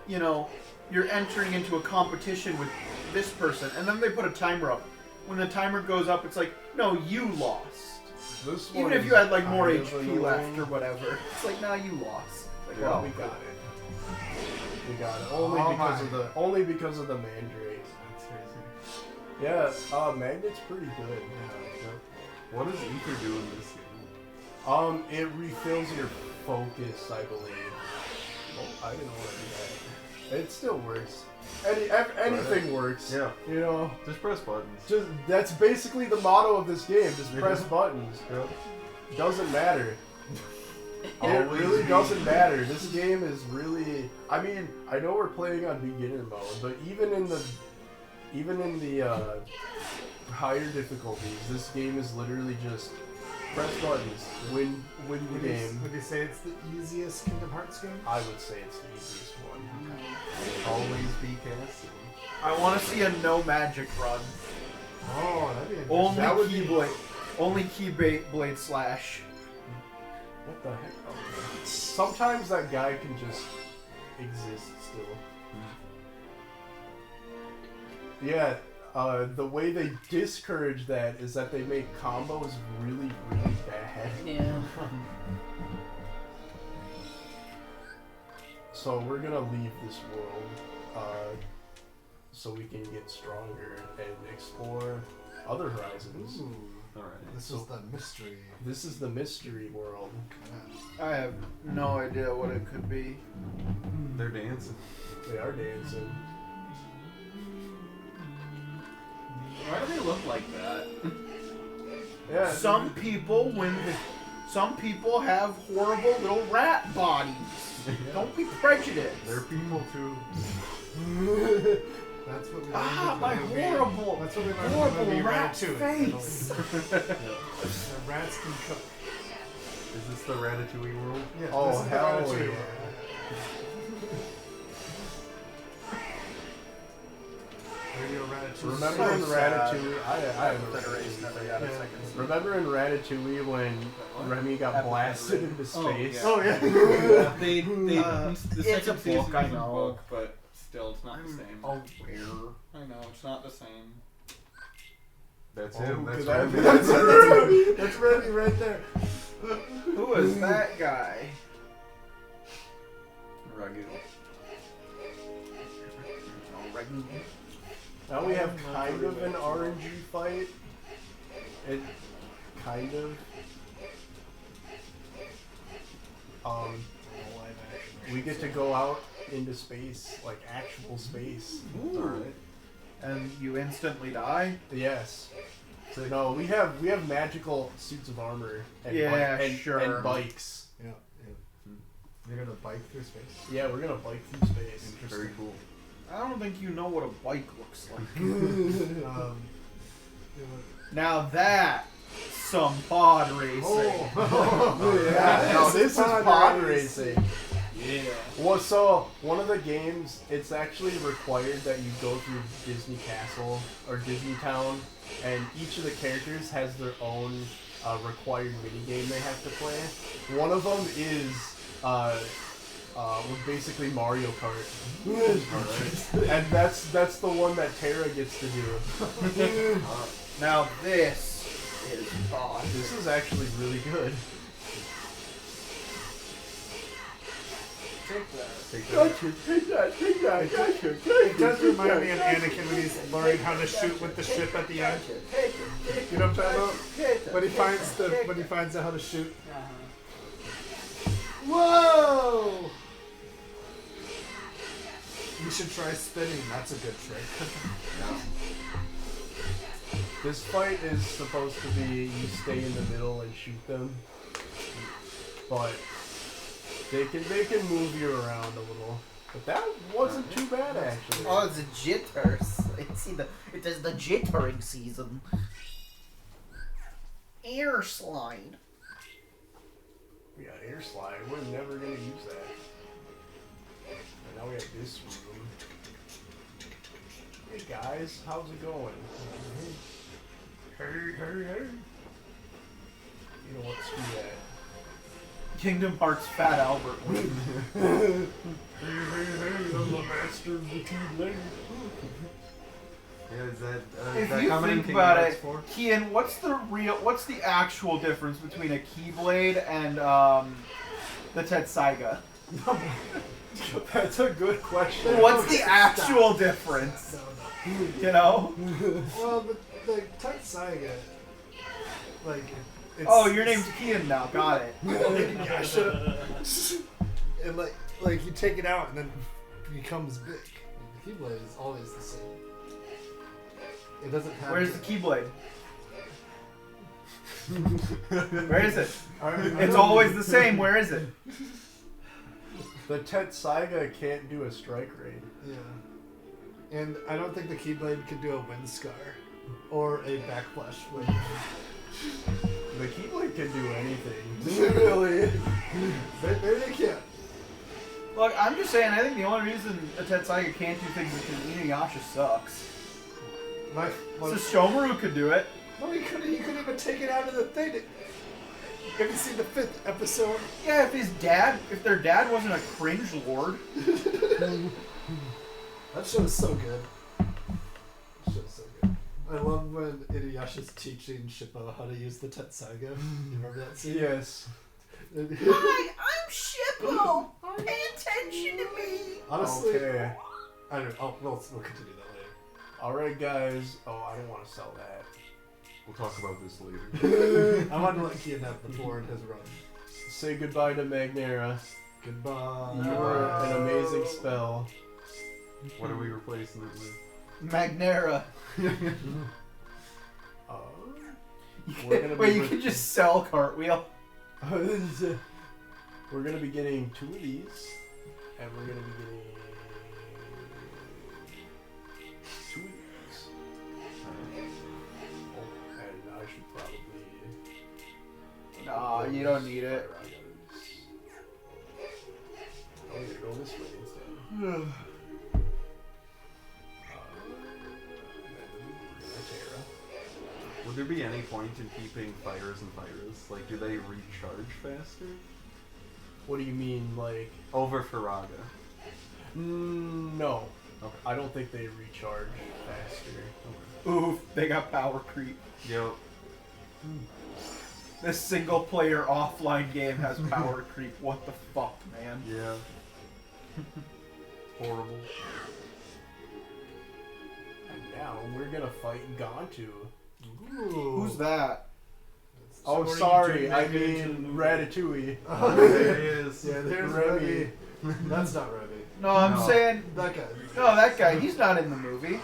you're entering into a competition with this person, and then they put a timer up. When the timer goes up, it's like, no, you lost. go. This Even one if you had like more kind of HP left annoying. or whatever, it's like, nah, you lost. Like, Well, oh, we got it. We got it. Oh Only because of the Mandrake. That's crazy. Yeah, Magnet's pretty good. What does Ether do in this game? It refills your focus, I believe. Oh, I didn't want to do that. It still works. Anything works. Yeah. You know. Just press buttons. That's basically the motto of this game. Just press buttons. Yep. Doesn't matter. It really doesn't matter. This game is really. I mean, I know we're playing on beginner mode, but even in the higher difficulties, this game is literally just press buttons, win the game. Would you say it's the easiest Kingdom Hearts game? I would say it's the easiest one. Always be casting. I want to see a no magic run. Oh, that'd be interesting. Only keyblade slash. What the heck? Okay. Sometimes that guy can just exist still. Yeah, the way they discourage that is that they make combos really, really bad. Yeah. So we're gonna leave this world, so we can get stronger and explore other horizons. Ooh. Alright. This is the mystery. This is the mystery world. I have no idea what it could be. They're dancing. They are dancing. Why do they look like that? Yeah. Some people have horrible little rat bodies. Don't be prejudiced. They're people too. That's what we My horrible, That's what we learned horrible from the movie rat Ratatouille. face. The rats can cook. Is this the Ratatouille world? Yeah, Oh, this is the hell Ratatouille yeah. world. Radio Ratatouille. Remember in Ratatouille? I have a Federation never got a second. Remember in Ratatouille when Remy got blasted into space? Oh yeah. They the it's second a book, season I is a know. book, but still, it's not the same. Aware. I know it's not the same. That's Oh, him. That's that's Remy. That's Remy right there. Who is that guy? Rugged. Now we have kind of an RNG fight. It kind of. We get to go out into space, like actual space. Alright. And you instantly die? Yes. So no, we have magical suits of armor and Yeah, and sure. bikes. Yeah. You're gonna bike through space. Yeah, we're gonna bike through space. Very cool. I don't think you know what a bike looks like. Now that some pod racing. Yeah, no, this is pod racing. Yeah. Well, so one of the games, it's actually required that you go through Disney Castle or Disney Town, and each of the characters has their own required minigame they have to play. One of them is basically Mario Kart, and that's the one that Tara gets to do. Now this is pod. This is actually really good. Take that. Take that. Take that. It does remind me of Anakin when he's learning how to shoot with the ship at the end. You know what I'm talking about? When he finds out how to shoot. Whoa! You should try spinning. That's a good trick. This fight is supposed to be you stay in the middle and shoot them, but they can move you around a little. But that wasn't too bad actually. Oh, it's a jitters. It is the jittering season. Air slide. We got air slide. We're never gonna use that. And now we have this room. Hey guys, how's it going? Hey. You know what? Screw that. Kingdom Hearts Fat Albert. Hey, I'm the master of the two legs. Yeah, is that If that you coming in think Kingdom about Hearts it, 4? Kian, what's the actual difference between a Keyblade and the Tetsaiga? That's a good question. What's the actual difference? You know? Well, the Tetsaiga, like, Oh, your name's Kian now. Got it. Inuyasha. And like you take it out and then it becomes big. The Keyblade is always the same. It doesn't have. Where's the Keyblade? Where is it? It's always the same. Where is it? The Tetsaiga can't do a strike raid. Yeah. And I don't think the Keyblade can do a wind scar or a backflash wave. The Keyblade can do anything. Really? Maybe they can. Look, I'm just saying. I think the only reason a Tetsaiga can't do things is because Inuyasha sucks. So Shomaru could do it. No, he couldn't even take it out of the thing. Have you seen the 5th episode? Yeah, if their dad wasn't a cringe lord. That show is so good. That show is so good. I love when Inuyasha's teaching Shippo how to use the Tetsaiga. You remember that scene? Yes. Hi, I'm Shippo. Pay attention to me. Honestly, Okay. I don't know. Oh, we'll continue that later. Alright, guys. Oh, I don't want to sell that. We'll talk about this later. I wanted to let Kian have the floor in his run. Say goodbye to Magnera. Goodbye. You were an amazing spell. What are we replacing it with? Magnera. We're gonna Wait, be you can just sell Cartwheel. We're gonna be getting 2 of these, and we're gonna be getting 2 of these. Oh, and I should probably. Nah, you don't need it. I'm gonna go this way instead. Would there be any point in keeping fires and fires? Like, do they recharge faster? What do you mean, like? Over Faraga. No. Okay. I don't think they recharge faster. Oof, they got power creep. Yo. This single player offline game has power creep. What the fuck, man? Yeah. Horrible. And now we're gonna fight Gantu. Ooh. Who's that? Oh, According sorry, to I Megan mean to Ratatouille. Oh, There he is. yeah, there's Remy. Remy. That's not Remy. No, I'm No. saying That guy. no. That guy, he's not in the movie. No,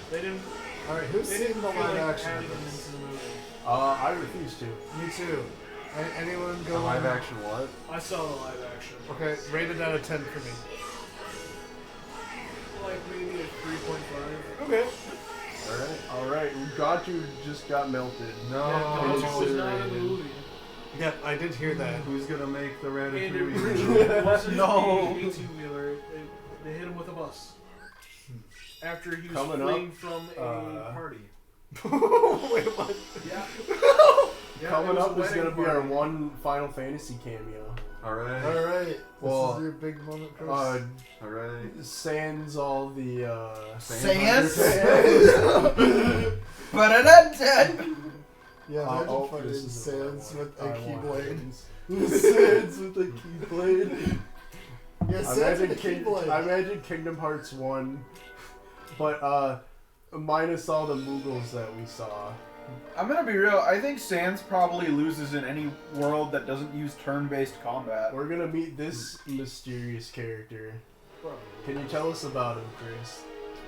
they didn't. Alright, who's They seen didn't the feel live like action adding of them this? into the movie. I refuse to. Me too. Anyone A go live action what? I saw the live action. Okay, rated out of 10 for me. Like maybe a 3.5. Okay. Alright, Gantu just got melted. No. Yeah, It was not in the movie. Yeah, I did hear that. Who's gonna make the And Ratatouille? originally it wasn't No. a 18-wheeler. They hit him with a bus. After he was Coming fleeing up, from a party. Wait, what? Yeah. Coming it was up a is gonna wedding be our party. one Final Fantasy cameo. Alright. Alright. Well, this is your big moment, Chris. Alright. Sans all the Sans? Sans. Ba-da-da-da. Yeah, imagine oh, fighting this is the one I Sans want. with a I want keyblade. Sans. Sans with a keyblade. Yeah, Sans with a keyblade. I imagine Kingdom Hearts 1, but minus all the Moogles that we saw. I'm gonna be real. I think Sans probably loses in any world that doesn't use turn-based combat. We're gonna meet this mysterious character. Can you tell us about him, Chris?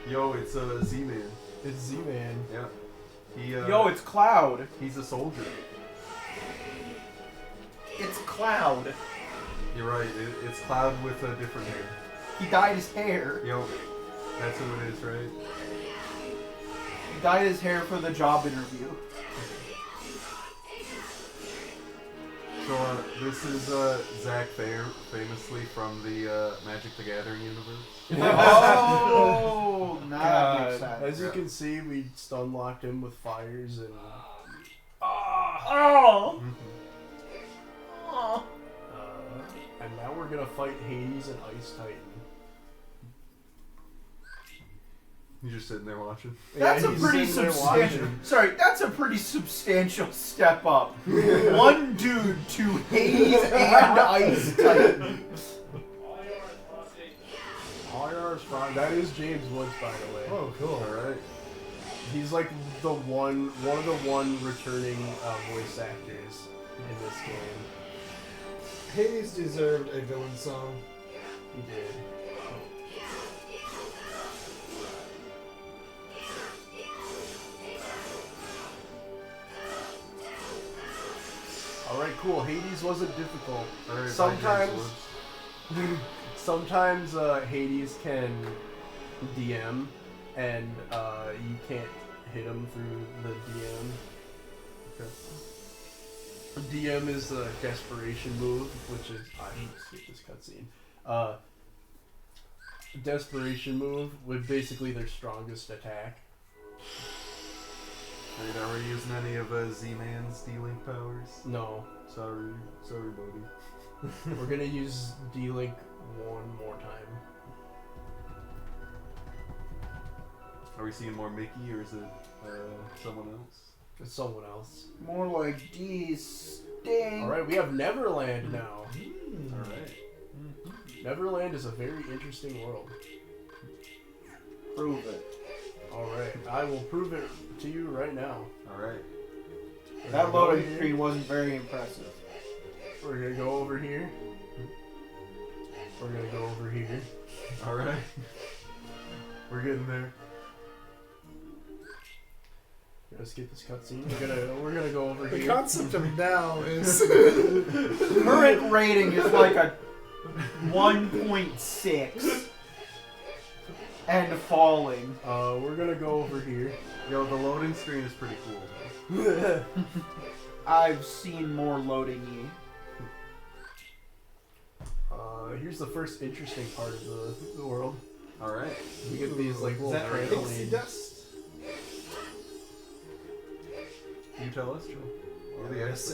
Yo, it's a Z-Man. It's Z-Man. Yeah. He, Yo, it's Cloud. he's a soldier. It's Cloud. You're right. It's Cloud with a different hair. He dyed his hair. Yo, that's who it is, right? He dyed his hair for the job interview. So, this is Zach Fair, famously from the Magic the Gathering universe. Oh, now that makes sense. As you can see, we stun-locked him with fires and... Oh! Oh! and now we're gonna fight Hades and Ice Titan. You're just sitting there watching. That's a he's pretty sitting there substantial. watching. Sorry, that's a pretty substantial step up. One dude to Hades and Ice Titan. All yours, fine. That is James Woods, by the way. Oh, cool. Alright. He's like one of the returning voice actors in this game. Hades deserved a villain song. He did. Alright, cool. Hades wasn't difficult. Sometimes Hades can DM, and you can't hit him through the DM. Okay. DM is the desperation move, which is I need to skip this cutscene. Desperation move with basically their strongest attack. Are you never using any of Z-Man's D-Link powers? No. Sorry, buddy. We're gonna use D-Link one more time. Are we seeing more Mickey, or is it someone else? It's someone else. More like D-Sting. Alright, we have Neverland now. Alright. Neverland is a very interesting world. Prove it. Alright, I will prove it to you right now. Alright. That loading screen wasn't very impressive. We're gonna go over here. We're gonna go over here. Alright. We're getting there. Let's get this cutscene. We're gonna go over The here. concept of now is Current rating is like a 1.6 and falling. We're gonna go over here. Yo, the loading screen is pretty cool. I've seen more loading-y. Here's the first interesting part of the world. Alright. We get these like little pixie trampolines. dust. You tell us, Joe.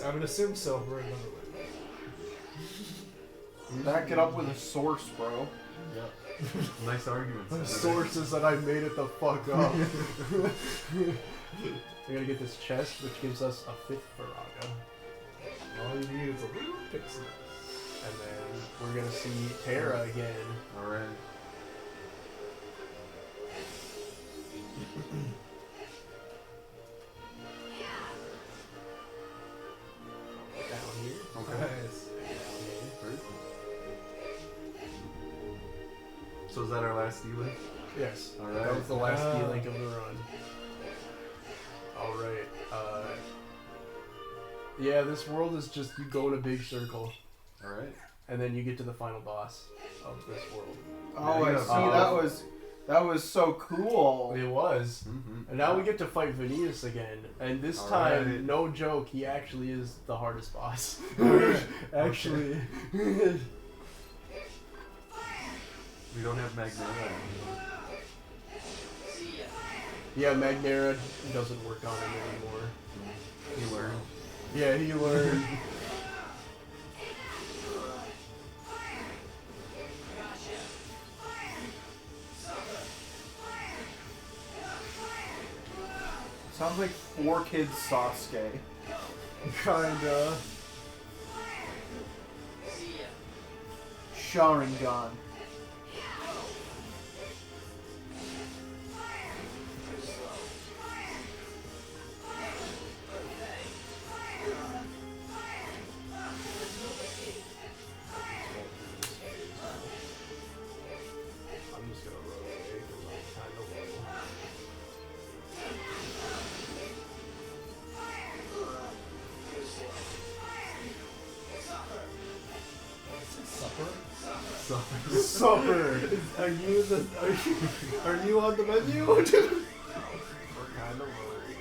I would assume so. We're in Neverland. Back it up with a source, bro. Yep. Nice arguments. The sources that I made it the fuck up. We're gonna get this chest, which gives us a 5th Viraga. All you need is a little pixie dust. And then we're gonna see Terra again. Alright. Down here. Okay. Nice. Very cool. So is that our last D-Link? Yes. Alright. That was the last D-Link of the run. Alright. Yeah, this world is just you go in a big circle. Alright. And then you get to the final boss of this world. Oh, I see. That was so cool. It was. Mm-hmm. And now we get to fight Venus again. And this time, no joke, he actually is the hardest boss. Actually. We don't have Magnera anymore. Yeah, Magnera doesn't work on him anymore. He learned. Yeah, he learned. Sounds like 4 Kids Sasuke. Kinda. Sharingan. I'm just gonna run away because I'm kinda low. Supper. Are you on the menu? We're kinda worried.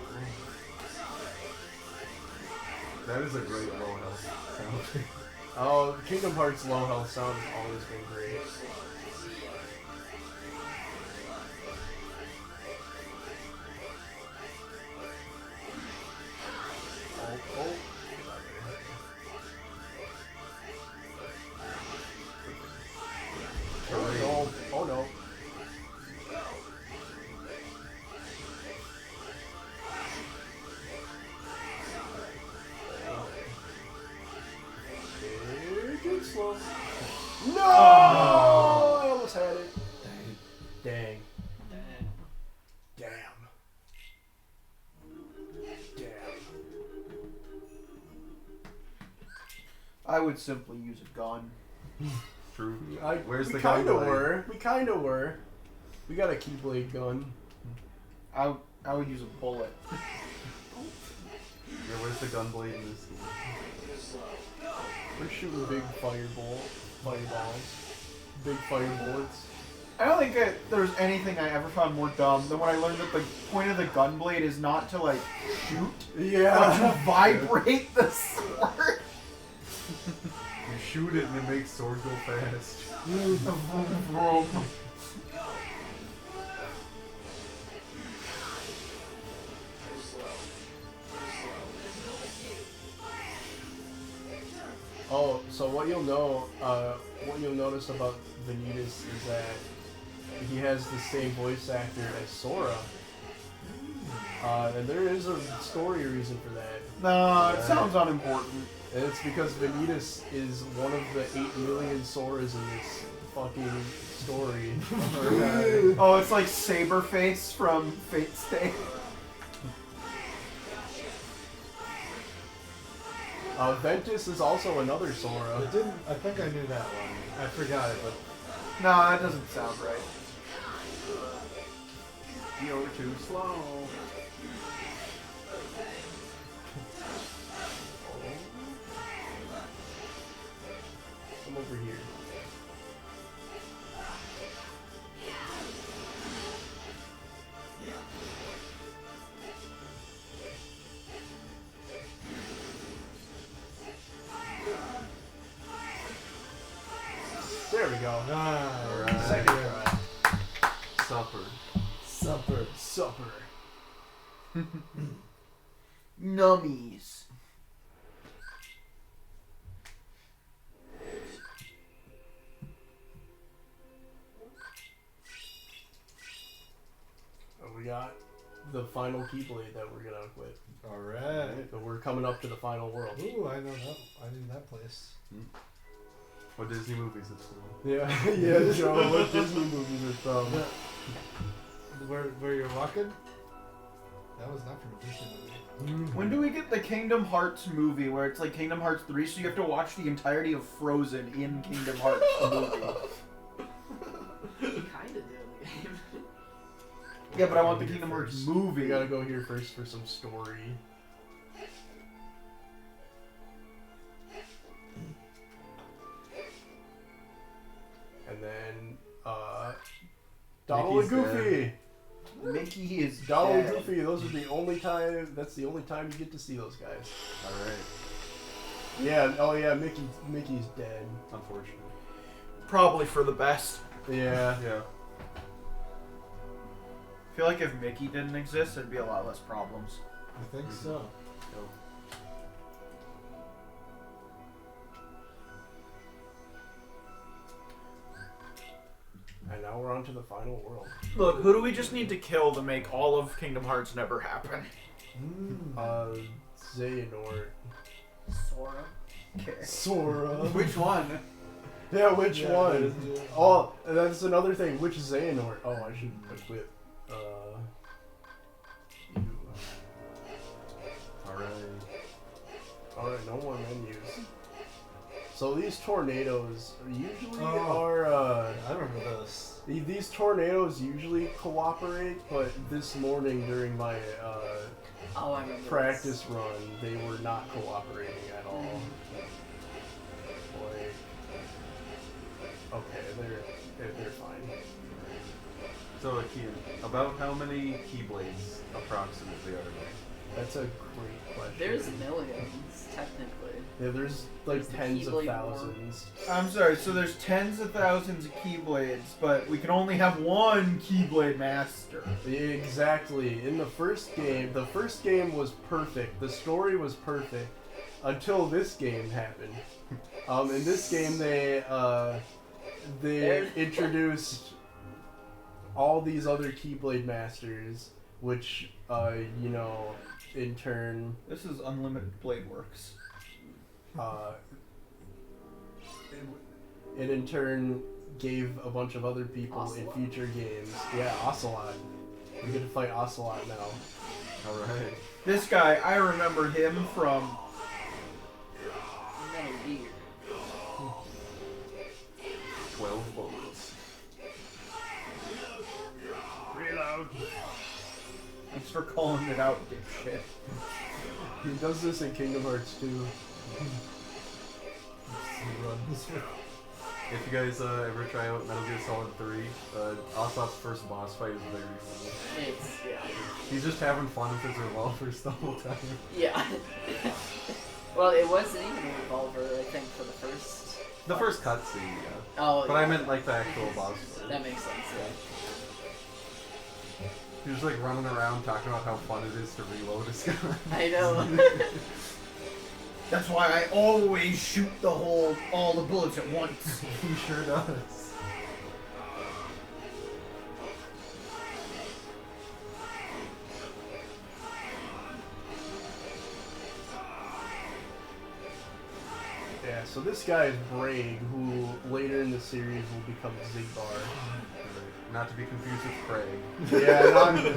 That is a great low health sound. Oh, Kingdom Hearts low health sound has always been great. Oh. Oh no. Get slow. No! I almost had it. Dang. Damn. I would simply use a gun. True. Where's the we gun kind of blade? were. We kind of were. We got a Keyblade gun. I would use a bullet. Yeah, where's the gun blade in this game? We're shooting big fireballs. Big fire bullets. I don't think there's anything I ever found more dumb than when I learned that the point of the gun blade is not to like shoot, but to vibrate the sword. You shoot it and it makes sword go fast. Oh, so what you'll notice about Vanitas is that he has the same voice actor as Sora. And there is a story reason for that. No, it sounds unimportant. And it's because Vanitas is one of the 8 million Soras in this fucking story. Oh, it's like Saberface from Fate Stay. Ventus is also another Sora. I think I knew that one. I forgot it, but No, that doesn't sound right. You're too slow. Come over here. There we go. Alright. Second try. Supper. Nummies. We got the final Keyblade that we're gonna equip. alright. So we're coming up to the final world. Ooh, I know that. I knew that place. What Disney movies it's from? Yeah, yeah, Joe. What Disney movies are from? Where you're walking? That was not from a Disney movie. When do we get the Kingdom Hearts movie where it's like Kingdom Hearts 3, so you have to watch the entirety of Frozen in Kingdom Hearts movie? You kinda do in the game. Yeah, but I want the Kingdom Hearts We movie. gotta go here first for some story. And then, Donald and Mickey's Goofy! Mickey is Donald and dead. Goofy, those are the only time, that's the only time you get to see those guys. Alright. Yeah, oh yeah, Mickey's dead. Unfortunately. Probably for the best. Yeah. Yeah. I feel like if Mickey didn't exist, there'd be a lot less problems. I think so. And now we're on to the final world. Look, who do we just need to kill to make all of Kingdom Hearts never happen? Xehanort. Sora. Sora. Which one? Yeah, which Yeah, one? yeah. Oh, and that's another thing. Which Xehanort? Oh, I should equip. You. Alright, no more menus. So these tornadoes usually are, I remember those. these tornadoes usually cooperate, but this morning during my, Oh, I remember practice run, they were not cooperating at all. Like, okay, they're fine. So, Akian, about how many Keyblades approximately are there? That's a great question. There's millions, technically. Yeah, there's like There's the tens of Keyblade thousands. I'm sorry, so there's tens of thousands of Keyblades, but we can only have one Keyblade Master. Exactly. In the first game was perfect. The story was perfect until this game happened. In this game, they introduced all these other Keyblade Masters, which in turn, This is Unlimited Blade Works. it in turn gave a bunch of other people Ocelot. in future games. Yeah, Ocelot. We get to fight Ocelot now. Alright. This guy, I remember him from Metal Gear. 12 bullets. Reload. Thanks for calling it out, dipshit. He does this in Kingdom Hearts 2. If you guys ever try out Metal Gear Solid 3, Ocelot's first boss fight is very funny. It's, yeah. He's just having fun with his revolvers the whole time. Yeah. Well, it wasn't even a revolver, I think, for the first... The first cutscene, yeah. Oh, But yeah. I meant like the actual boss fight. That makes sense, yeah. He was like running around talking about how fun it is to reload his gun. I know. That's why I always shoot all the bullets at once. He sure does. Yeah, so this guy is Braig, who later in the series will become Zigbar. Not to be confused with Craig. Yeah,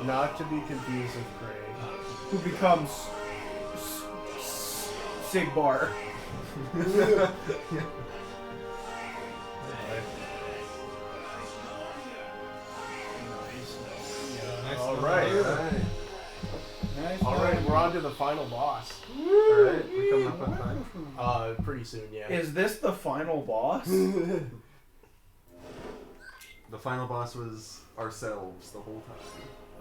not to be confused with Craig. Who becomes Sigbar. Alright, we're on to the final boss. Alright, we're coming up on time. Pretty soon, yeah. Is this the final boss? The final boss was ourselves the whole time.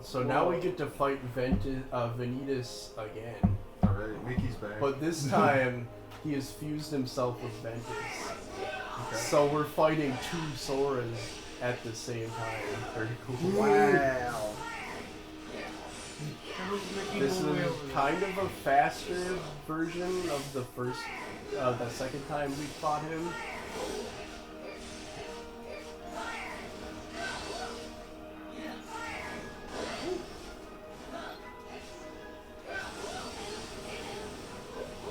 So now we get to fight Vanitas again. Alright, Mickey's back. But this time, he has fused himself with Ventus. Okay. So we're fighting two Soras at the same time. Very cool. Wow. This is kind of a faster version of the second time we fought him.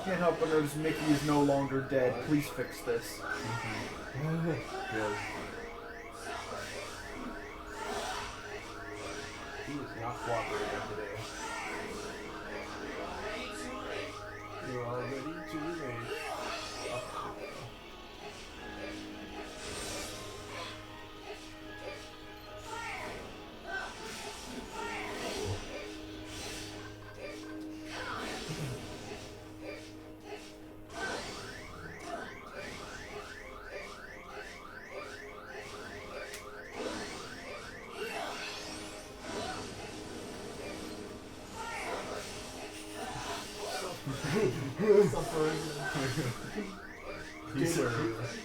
Can't help but notice Mickey is no longer dead. Please fix this. Yes. He is not cooperating today. You are ready to remain.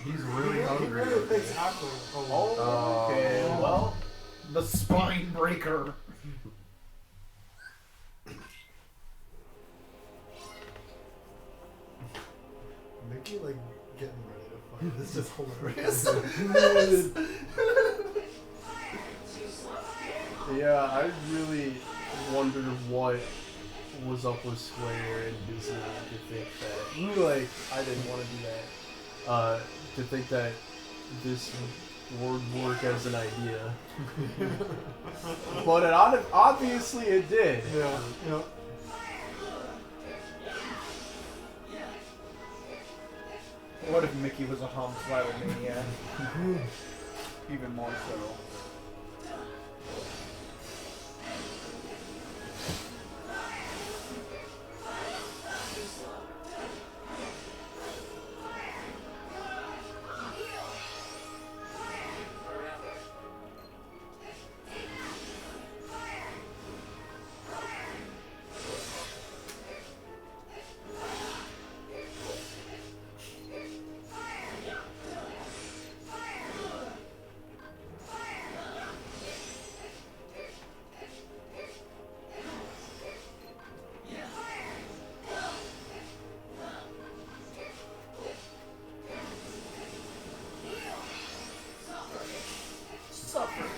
He's really hungry. Okay, well, The spine breaker. Mickey, like, getting ready to fight. This is hilarious. yeah, I really wonder what was up with Square and Disney to think that, like, I didn't want to do that, to think that this would work as an idea. But obviously it did. Yeah, yeah. What if Mickey was a homicidal maniac? Even more so.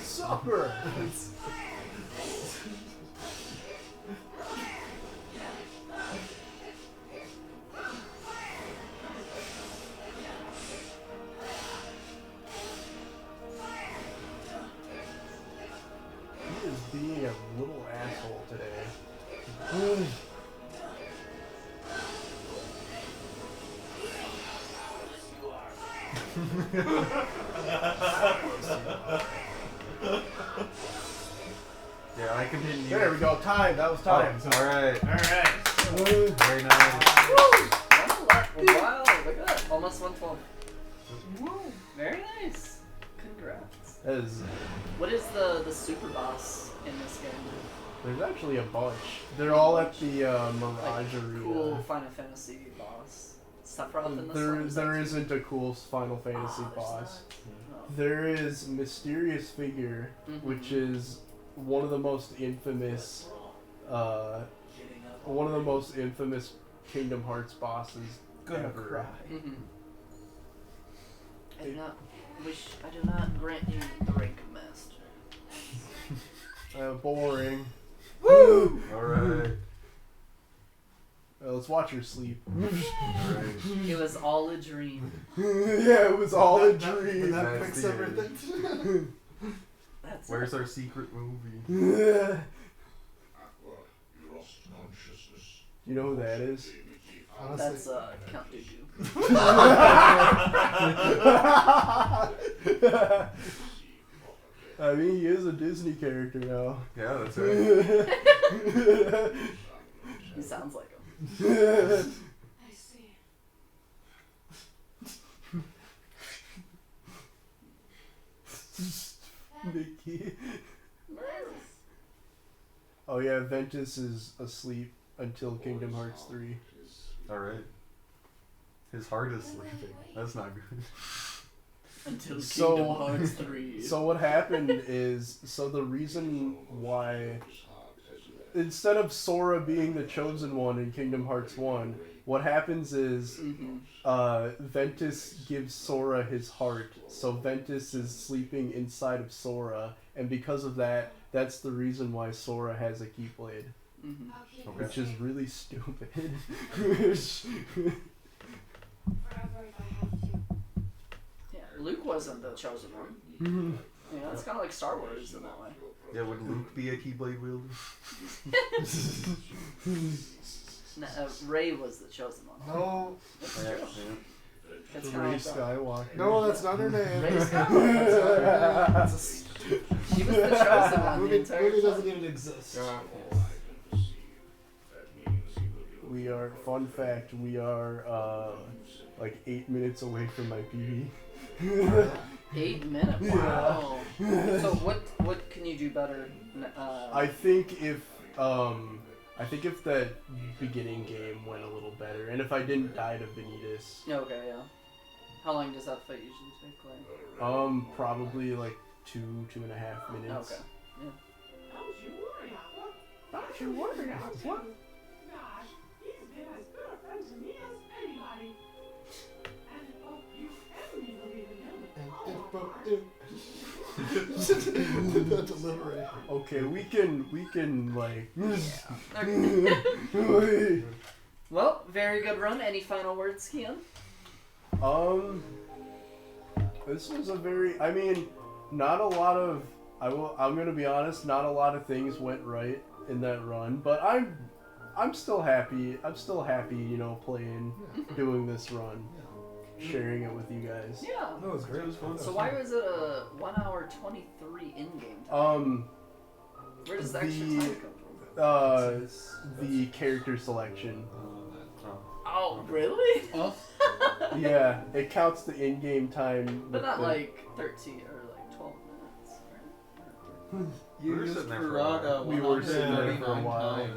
Supper! He is being a little asshole today. Yeah, I can hit you. There we go. Time. That was time. All right. Alright. Very nice. Wow, look at that. Almost 112. Woo. Very nice. Congrats. That is, What is the super boss in this game? there's actually a bunch. They're all at the Mirage Like, Arena. cool Final Fantasy boss. Sephiroth in this one? There isn't a cool Final Fantasy boss. There is Mysterious Figure, which is one of the most infamous Kingdom Hearts bosses Gonna ever. cry. I do not grant you the rank of master. Boring. Woo! Alright. Let's watch her sleep. Alright. It was all a dream. Yeah, it was all a dream. That That's fixed the everything. That's Where's our secret movie? You know who that is? Honestly, That's Count Dooku. I mean, he is a Disney character now. Yeah, that's right. He sounds like him. I see. Mickey. Oh yeah, Ventus is asleep until Kingdom Hearts 3. Alright. His heart is sleeping. That's not good. Until So- Kingdom Hearts 3. So what happened is, the reason why, instead of Sora being the chosen one in Kingdom Hearts 1, what happens is, Ventus gives Sora his heart, so Ventus is sleeping inside of Sora, and because of that, that's the reason why Sora has a Keyblade, Okay. which is really stupid. Forever if I have to. Yeah, Luke wasn't the chosen one. You know, it's kind of like Star Wars in that way. Yeah, would Luke be a Keyblade wielder? No, Rey was the chosen one. no, It's Yeah, true. yeah. It's Rey kind of Skywalker. no, that's not her name. Rey Skywalker. That's She was the chosen one the movie entire movie time. doesn't even exist. We are, fun fact, we are like 8 minutes away from my PB. 8 minutes. Wow. So what can you do better? I think if that beginning game went a little better, and if I didn't die to Vanitas, Okay, yeah. How long does that fight usually take? Like? probably like 2.5 minutes. Okay. Yeah. Don't you worry, Aqua. Don't you worry, Aqua. Gosh, he's been as good a friend to me as anybody. And if both you and me believe in him, That delivery. Okay, we can like. Well, very good run. Any final words, Kian? This was a very. I mean, not a lot of. I'm gonna be honest. Not a lot of things went right in that run, but I'm still happy. I'm still happy, you know, playing, doing this run, sharing it with you guys. Yeah. No, it was great. It was fun. So why was it a 1 hour 23 in-game time? Where does the extra time come from? The character selection. Oh, really? Yeah, it counts the in-game time. But with not the- like 13 or like 12 minutes, right? We were sitting there for a while. We were sitting there for a while.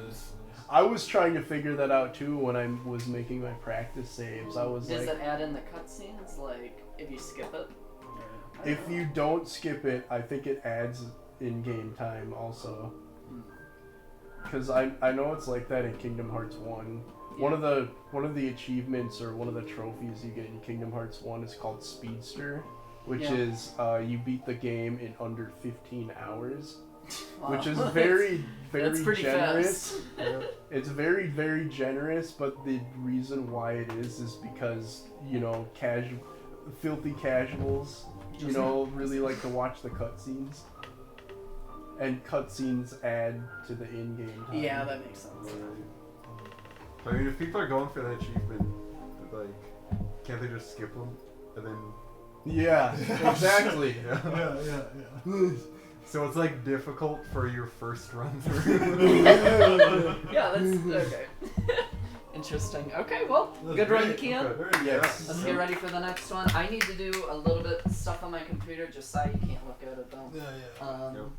I was trying to figure that out too when I was making my practice saves. I was Does like, it add in the cutscenes, like, if you skip it? I don't if know. you don't skip it, I think it adds in-game time also. Because I know it's like that in Kingdom Hearts 1. Yeah. One of the achievements or one of the trophies you get in Kingdom Hearts 1 is called Speedster, which Yeah. is you beat the game in under 15 hours, Wow. which is very That's pretty generous. fast. It's very generous, but the reason why it is because, you know, filthy casuals, you know, really like to watch the cutscenes. And cutscenes add to the in-game time. Yeah, that makes sense. I mean, if people are going for that achievement, like, can't they just skip them and then Yeah, exactly. Yeah. So it's like difficult for your first run through. Yeah, that's okay. Interesting. Okay, well, That's good run, great. Keon. Very Yes. Let's get ready for the next one. I need to do a little bit of stuff on my computer, just so you can't look at it though. Yeah. Um, Nope.